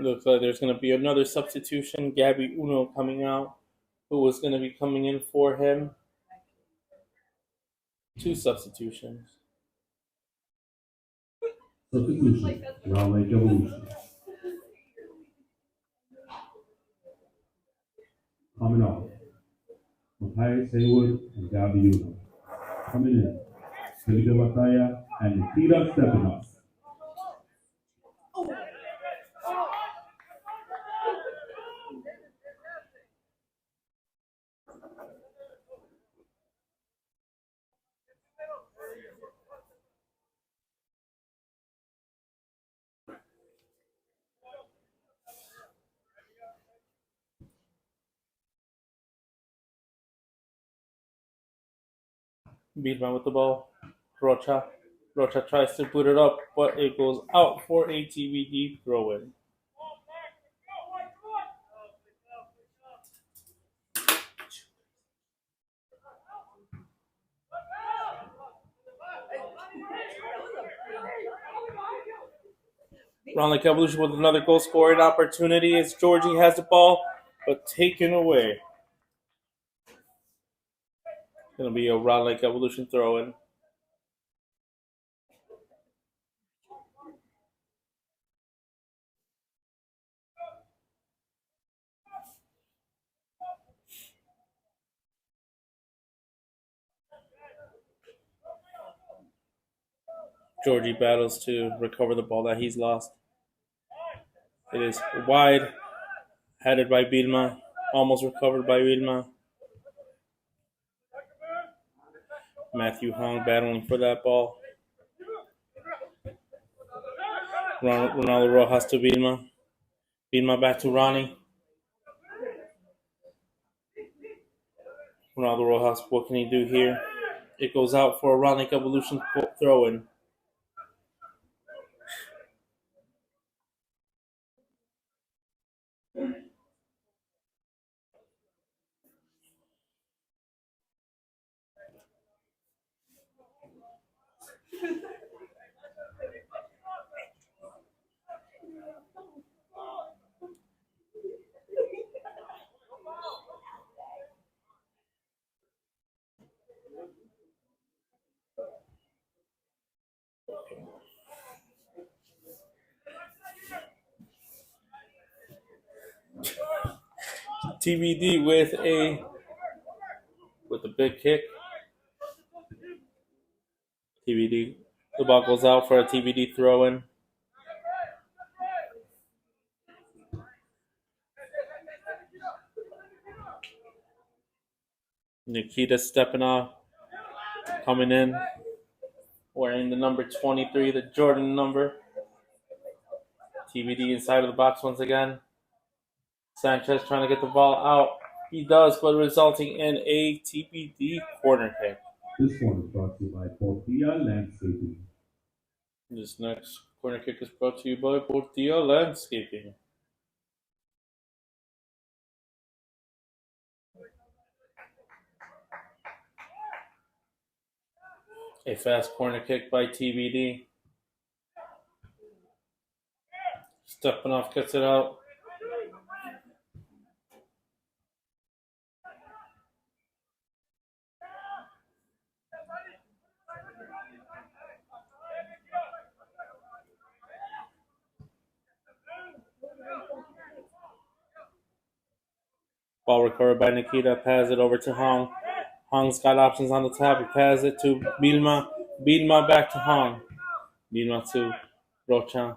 Looks like there's going to be another substitution. Gabby Uno coming out, who was going to be coming in for him. 2 substitutions. Substitution, Round Lake Evolution. Coming off, Macias Haywood and Gabby Uno. Coming in, Felipe Batalla and Nikita Stepanov. Beatman with the ball. Rocha. Rocha tries to put it up, but it goes out for a TBD throw-in. Round Lake Evolution with another goal scoring opportunity as Georgie has the ball, but taken away. Going to be a Round Lake Evolution throw-in. Georgie battles to recover the ball that he's lost. It is wide, headed by Bilma, almost recovered by Bilma. Matthew Hong battling for that ball. Ronaldo Rojas to Bilma. Bilma back to Ronnie. Ronaldo Rojas, what can he do here? It goes out for a Ronnie Evolution throw-in. TBD with a big kick. TBD. The ball goes out for a TBD throw in. Nikita stepping off, coming in, wearing the number 23, the Jordan number. TBD inside of the box once again. Sanchez trying to get the ball out. He does, but resulting in a TBD corner kick. This one is brought to you by Portilla Landscaping. This next corner kick is brought to you by Portilla Landscaping. A fast corner kick by TBD. Stepanov gets it out. Ball recovered by Nikita. Pass it over to Hong. Hong's got options on the top. He passes it to Bilma. Bilma back to Hong. Bilma to Rocha.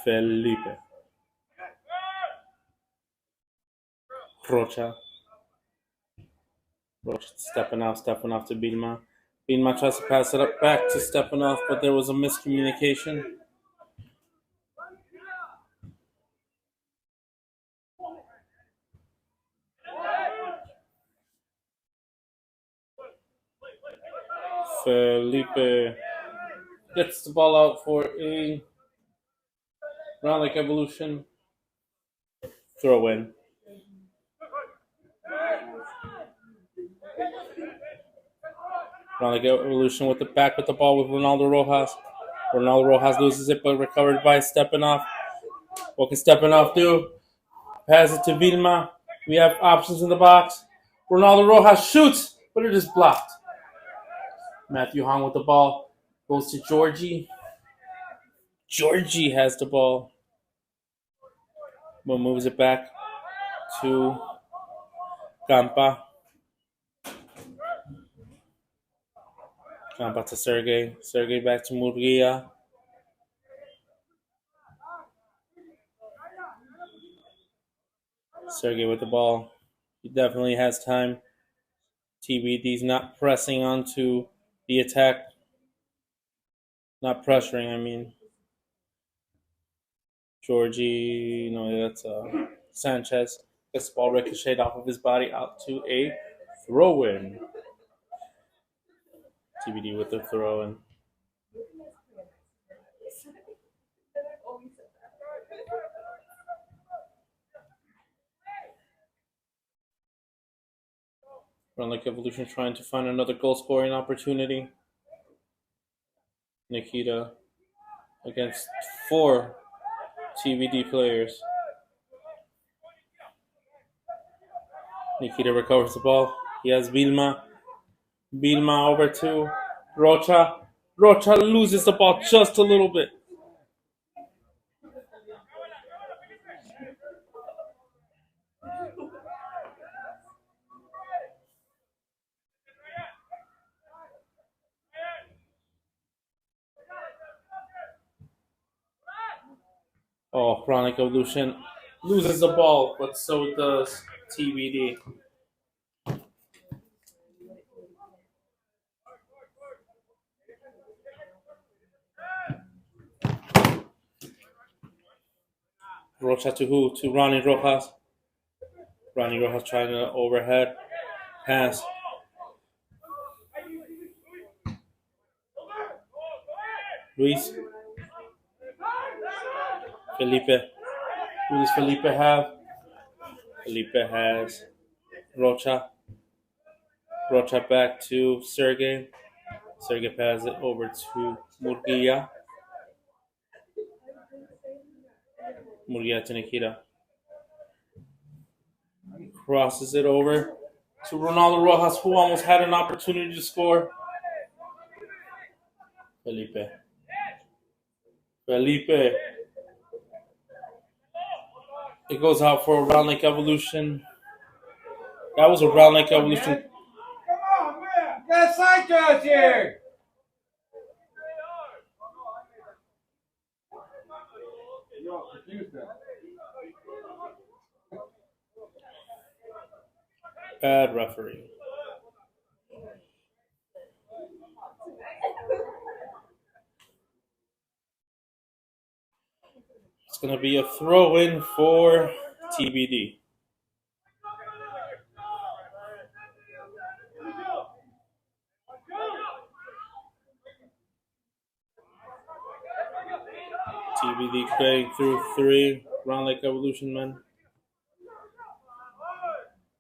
Felipe. Rocha. Rocha stepping off to Bilma. Bilma tries to pass it up back to Stepanov, but there was a miscommunication. Felipe gets the ball out for a Round Lake Evolution throw in. Round Lake Evolution with the back with the ball with Ronaldo Rojas. Ronaldo Rojas loses it, but recovered by Stepanov. What can Stepanov do? Pass it to Vilma. We have options in the box. Ronaldo Rojas shoots, but it is blocked. Matthew Hong with the ball. Goes to Georgie. Georgie has the ball. But moves it back to Campa. Campa to Sergey. Sergey back to Murguia. Sergey with the ball. He definitely has time. TBD's not pressing onto the attack. Not pressuring, I mean. Georgie, no, that's Sanchez. Gets the ball ricocheted off of his body out to a throw-in. TBD with the throw-in. Round Lake Evolution trying to find another goal-scoring opportunity. Nikita against 4 TBD players. Nikita recovers the ball. He has Vilma. Vilma over to Rocha. Rocha loses the ball just a little bit. Oh, Chronic Evolution loses the ball, but so does TBD. Rocha to who? To Ronnie Rojas. Ronnie Rojas trying to overhead pass. Luis. Felipe. Who does Felipe have? Felipe has Rocha. Rocha back to Sergey. Sergey passes it over to Murguia. Murguia to Nikita. Crosses it over to Ronaldo Rojas, who almost had an opportunity to score. Felipe. It goes out for a Round Lake Evolution. That was a Round Lake Evolution. Come on, man. Got side judge here. Yo, confused that. Bad referee. It's going to be a throw in for TBD. TBD getting through 3. Round Lake Evolution men.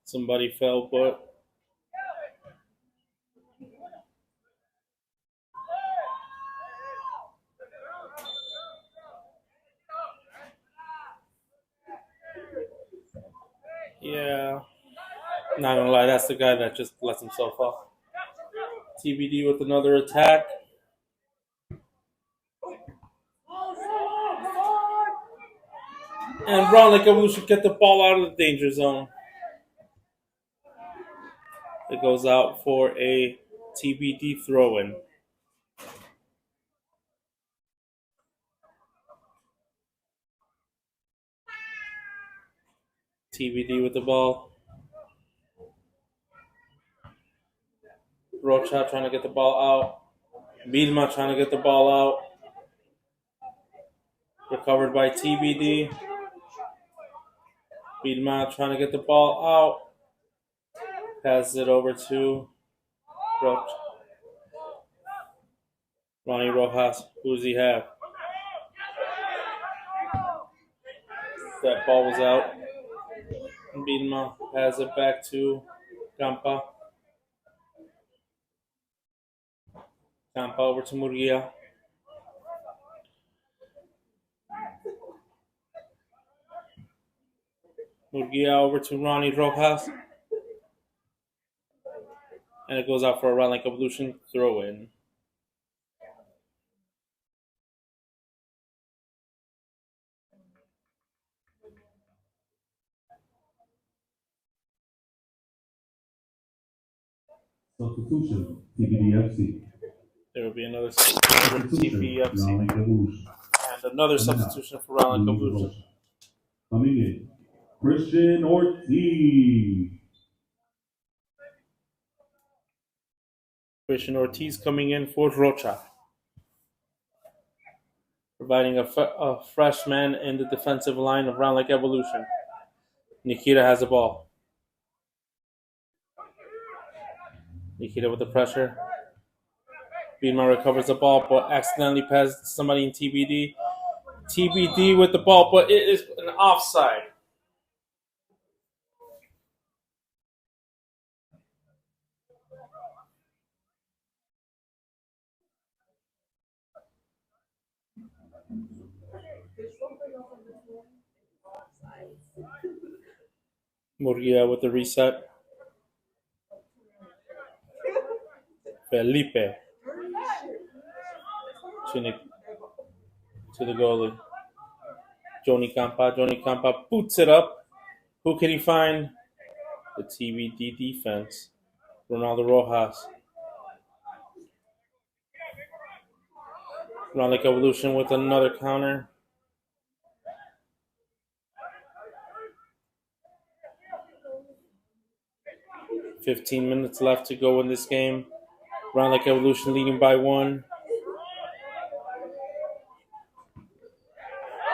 Somebody fell, but yeah. Not gonna lie, that's the guy that just lets himself off. TBD with another attack. And Round Lake Evolution get the ball out of the danger zone. It goes out for a TBD throw-in. TBD with the ball. Rocha trying to get the ball out. Vilma trying to get the ball out. Recovered by TBD. Vilma trying to get the ball out. Passes it over to Rocha. Ronnie Rojas. Who does he have? That ball was out. Vilma has it back to Campa. Campa over to Murguia. Murguia over to Ronnie Rojas. And it goes out for a Round Lake Evolution throw-in. Substitution, TBDFC. There will be another substitution for TBFC. And another substitution for Round Lake Evolution. Coming in, Christian Ortiz. Christian Ortiz coming in for Rocha. Providing a freshman in the defensive line of Round Lake Evolution. Nikita has the ball. Nikita with the pressure. Vilma recovers the ball, but accidentally passes somebody in TBD. TBD with the ball, but it is an offside. Murguia with the reset. Felipe to the goalie. Johnny Campa boots it up. Who can he find? The TBD defense. Ronaldo Rojas. Round Lake Evolution with another counter. .15 minutes left to go in this game. Round Lake Evolution leading by 1.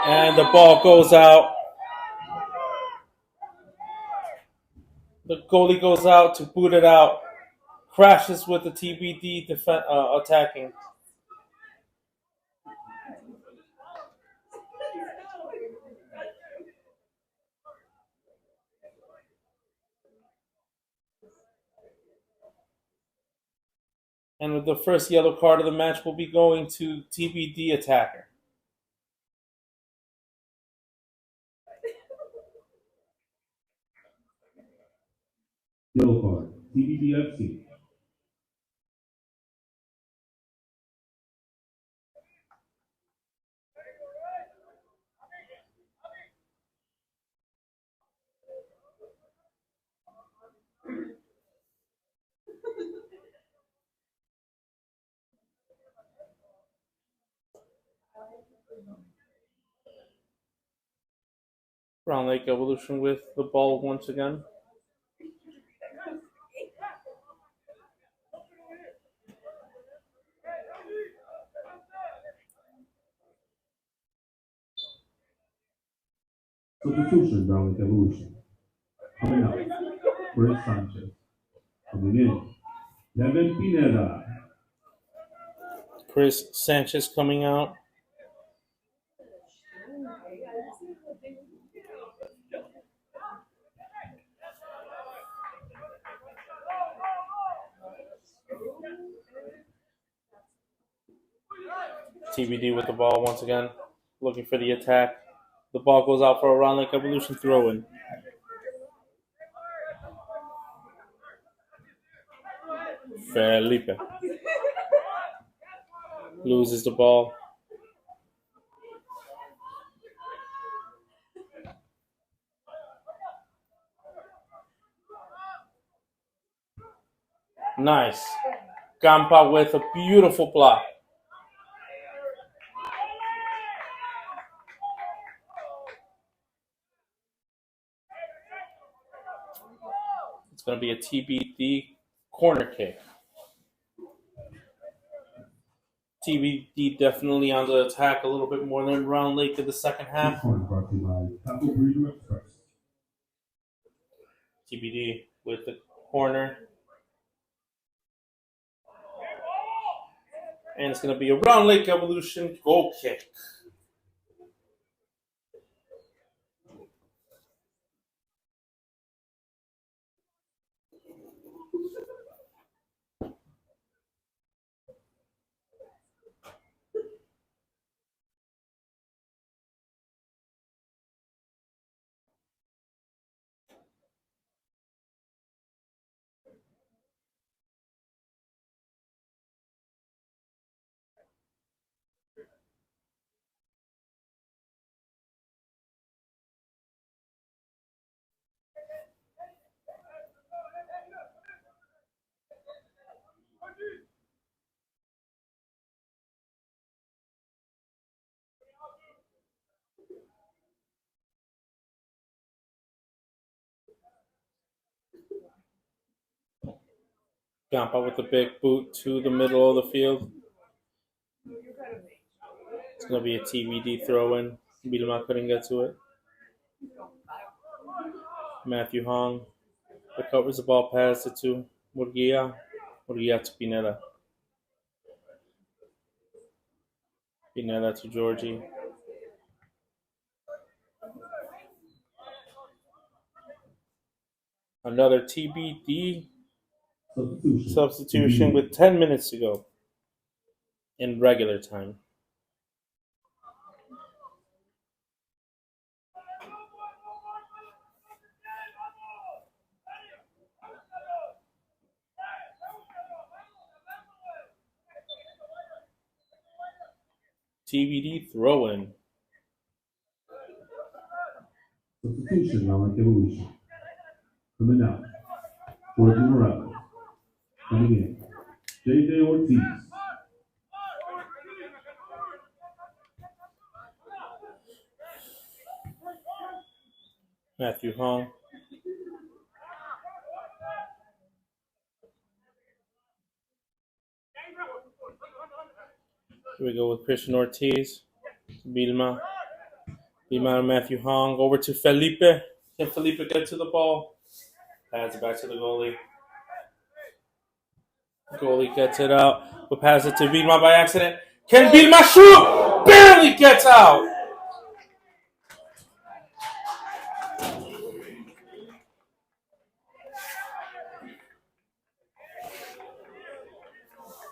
And the ball goes out. The goalie goes out to boot it out. Crashes with the TBD attacking. And with the first yellow card of the match will be going to TBD attacker. Yellow card, TBDFC. Round Lake Evolution with the ball once again. Substitution, Round Lake Evolution. Coming out, Chris Sanchez. Coming in, Devin Pineda. Chris Sanchez coming out. TBD with the ball once again, looking for the attack. The ball goes out for a Round Lake Evolution throw-in. Felipe loses the ball. Nice. Gampa with a beautiful block. It's going to be a TBD corner kick. TBD definitely on the attack a little bit more than Round Lake in the second half. TBD with the corner. And it's going to be a Round Lake Evolution goal kick. Gampa with the big boot to the middle of the field. It's going to be a TBD throw-in. Bilma couldn't get to it. Matthew Hong recovers the ball, passes it to Murguia. Murguia to Pineda. Pineda to Georgie. Another TBD substitution with 10 minutes to go in regular time. TBD throw-in. Substitution, Round Lake Evolution. Coming out, Georgie Morales. Coming in, JJ Ortiz. Matthew Hong. Here we go with Christian Ortiz. Bilma. Bilma and Matthew Hong. Over to Felipe. Can Felipe get to the ball? Pass it back to the goalie. Goalie gets it out. But pass it to Bilma by accident. Can Bilma shoot? Barely gets out.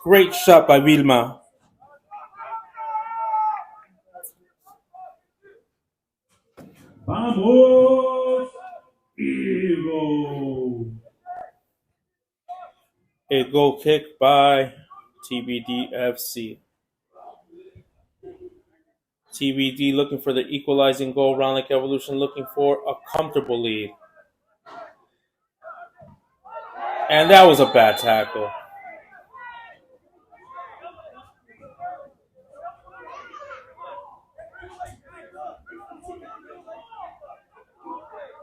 Great shot by Bilma. Vamos, EVO. A goal kick by TBD FC. TBD looking for the equalizing goal. Round Lake Evolution looking for a comfortable lead. And that was a bad tackle.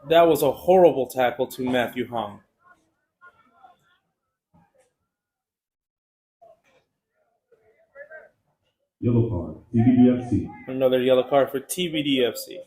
That was a horrible tackle to Matthew Hong. Yellow card, TBDFC. Another yellow card for TBDFC.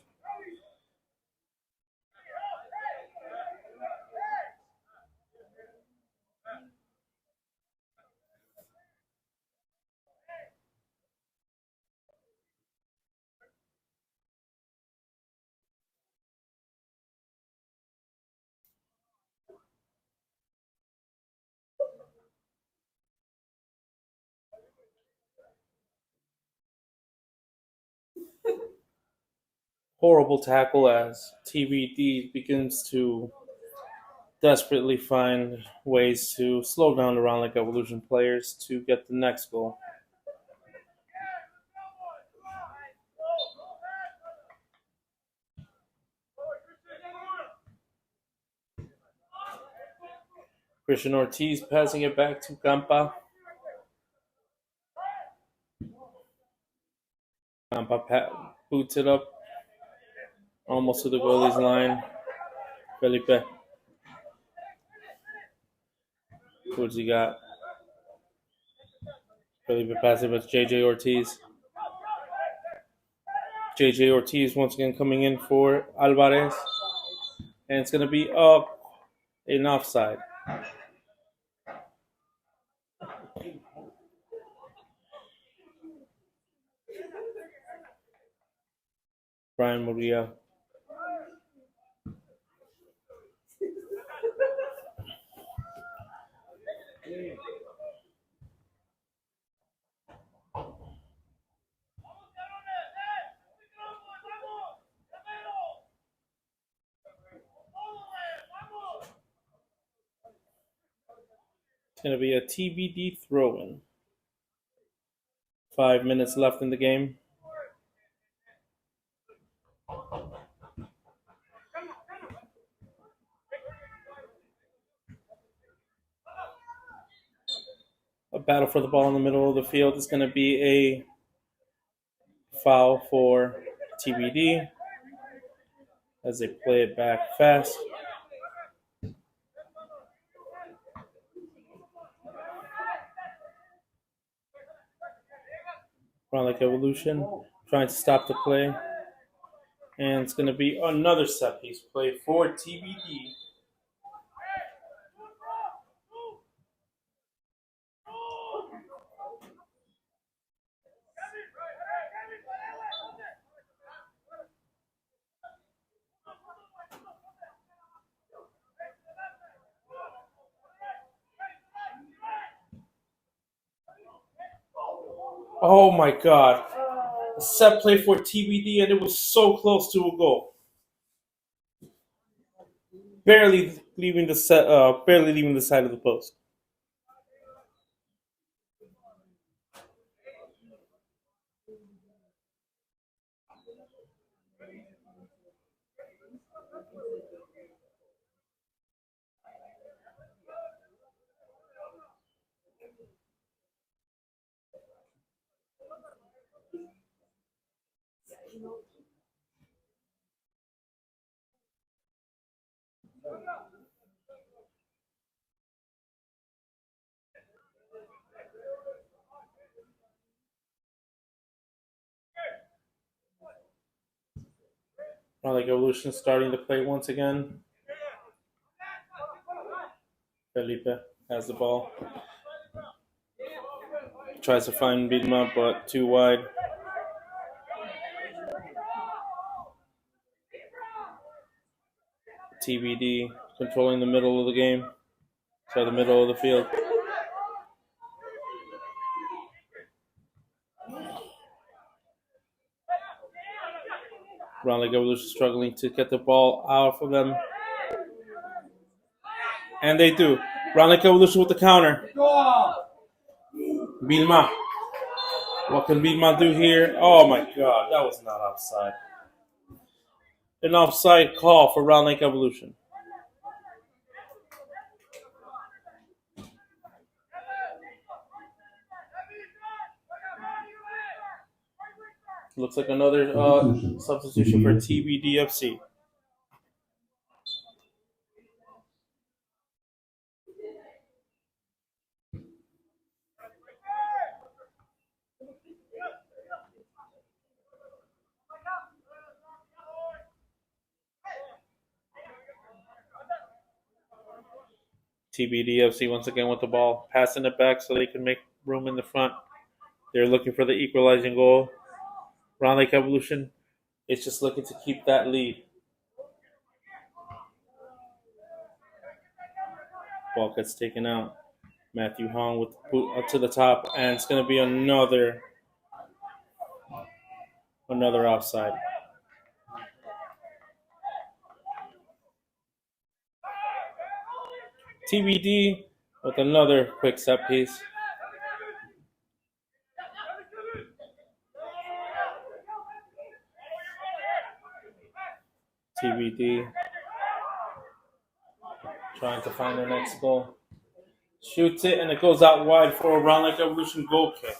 Horrible tackle as TBD begins to desperately find ways to slow down the Round Lake Evolution players to get the next goal. Christian Ortiz passing it back to Campa. Campa boots it up almost to the goalie's line. Felipe. Who's he got? Felipe passing with JJ Ortiz. JJ Ortiz once again coming in for Alvarez. And it's going to be up an offside. Brian Murillo. It's going to be a TBD throw-in. 5 minutes left in the game. A battle for the ball in the middle of the field is going to be a foul for TBD as they play it back fast. Round Lake Evolution trying to stop the play. And it's going to be another set piece play for TBD. Oh my God. A set play for TBD, and it was so close to a goal. Barely leaving the side of the post. Round Lake Evolution starting to play once again. Felipe has the ball. Tries to find Bidma, but too wide. TBD controlling the middle of the game. So the middle of the field. Round Lake Evolution struggling to get the ball out of them. And they do. Round Lake Evolution with the counter. Bilma. What can Bilma do here? Oh my God, that was not offside. An offside call for Round Lake Evolution. Looks like another substitution for TBDFC. TBD FC once again with the ball, passing it back so they can make room in the front. They're looking for the equalizing goal. Round Lake Evolution is just looking to keep that lead. Ball gets taken out. Matthew Hong with the boot up to the top, and it's going to be another offside. TBD with another quick set piece. TBD trying to find their next goal. Shoots it, and it goes out wide for a Round Lake Evolution goal kick.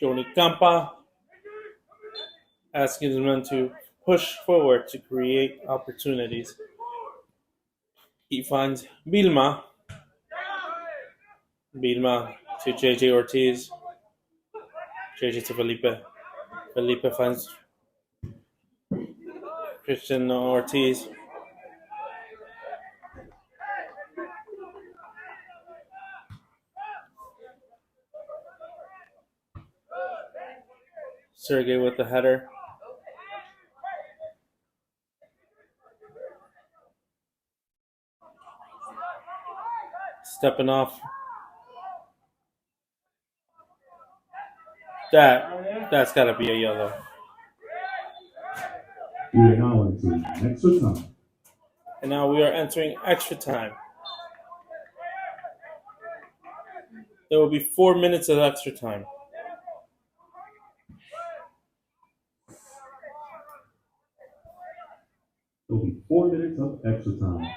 Joni Campa asking his men to push forward to create opportunities. He finds Bilma. Bilma to JJ Ortiz. JJ to Felipe. Felipe finds Christian Ortiz. Sergey with the header. Stepping off. That's got to be a yellow. We are now entering extra time. And now we are entering extra time. There will be 4 minutes of extra time. There will be 4 minutes of extra time.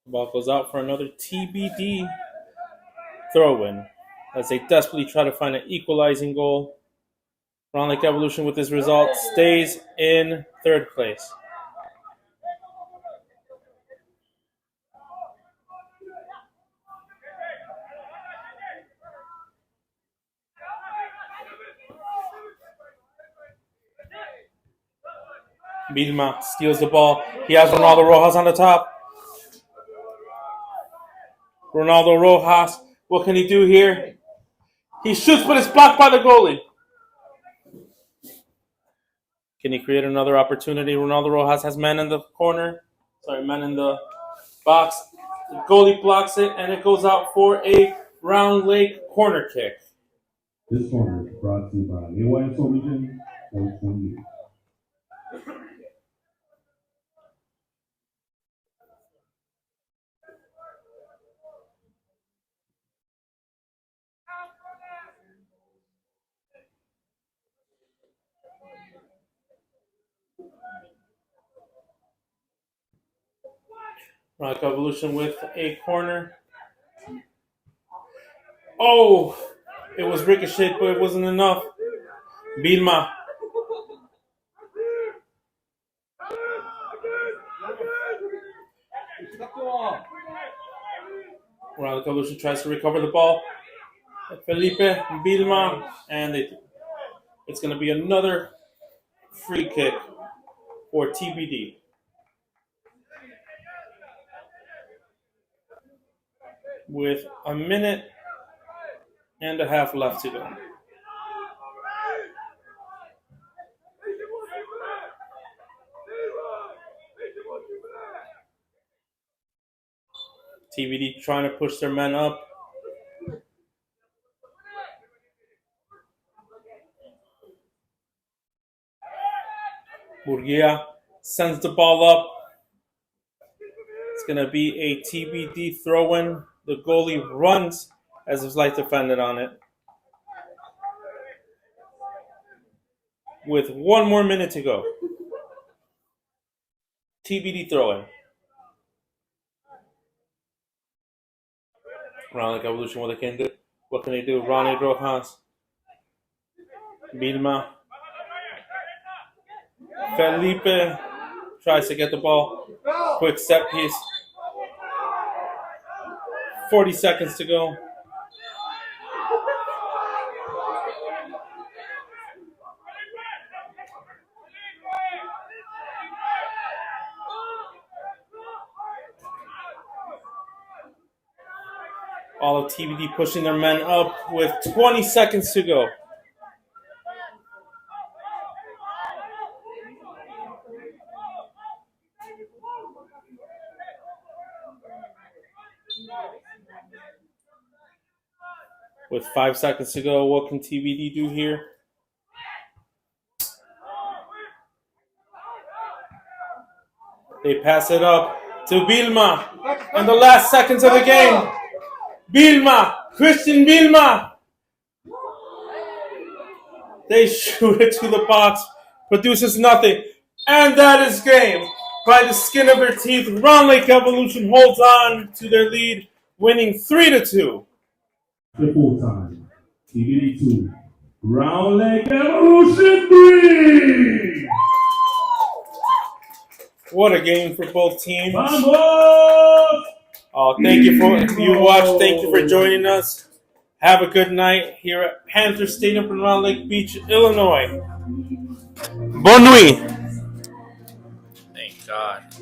The ball goes out for another TBD throw-in as they desperately try to find an equalizing goal. Round Lake Evolution with this result stays in third place. Bilma steals the ball. He has Ronaldo Rojas on the top. Ronaldo Rojas, what can he do here? He shoots, but it's blocked by the goalie. Can he create another opportunity? Ronaldo Rojas has men in the corner. Men in the box. The goalie blocks it, and it goes out for a Round Lake corner kick. This corner is brought to you by AYSO Region 428. Rock Evolution with a corner. Oh! It was ricocheted, but it wasn't enough. Bilma. Rock Evolution tries to recover the ball. Felipe, Bilma, and it's going to be another free kick for TBD. With a minute and a half left to go. TBD trying to push their men up. Murguia sends the ball up. It's going to be a TBD throw-in. The goalie runs as his life depended on it. With 1 more minute to go. TBD throw-in. Round Lake Evolution, what can they do? Ronnie Rojas. Vilma. Felipe tries to get the ball. Quick set piece. 40 seconds to go. All of TBD pushing their men up with 20 seconds to go. With 5 seconds to go, what can TBD do here? They pass it up to Vilma in the last seconds of the game. Vilma, Christian Vilma. They shoot it to the box, produces nothing. And that is game. By the skin of their teeth, Round Lake Evolution holds on to their lead, winning 3-2. The full time. TBD 2. Round Lake Evolution 3. What a game for both teams. Vamos! Thank you for you watched. Thank you for joining us. Have a good night here at Panther Stadium in Round Lake Beach, Illinois. Bonne nuit. Thank God.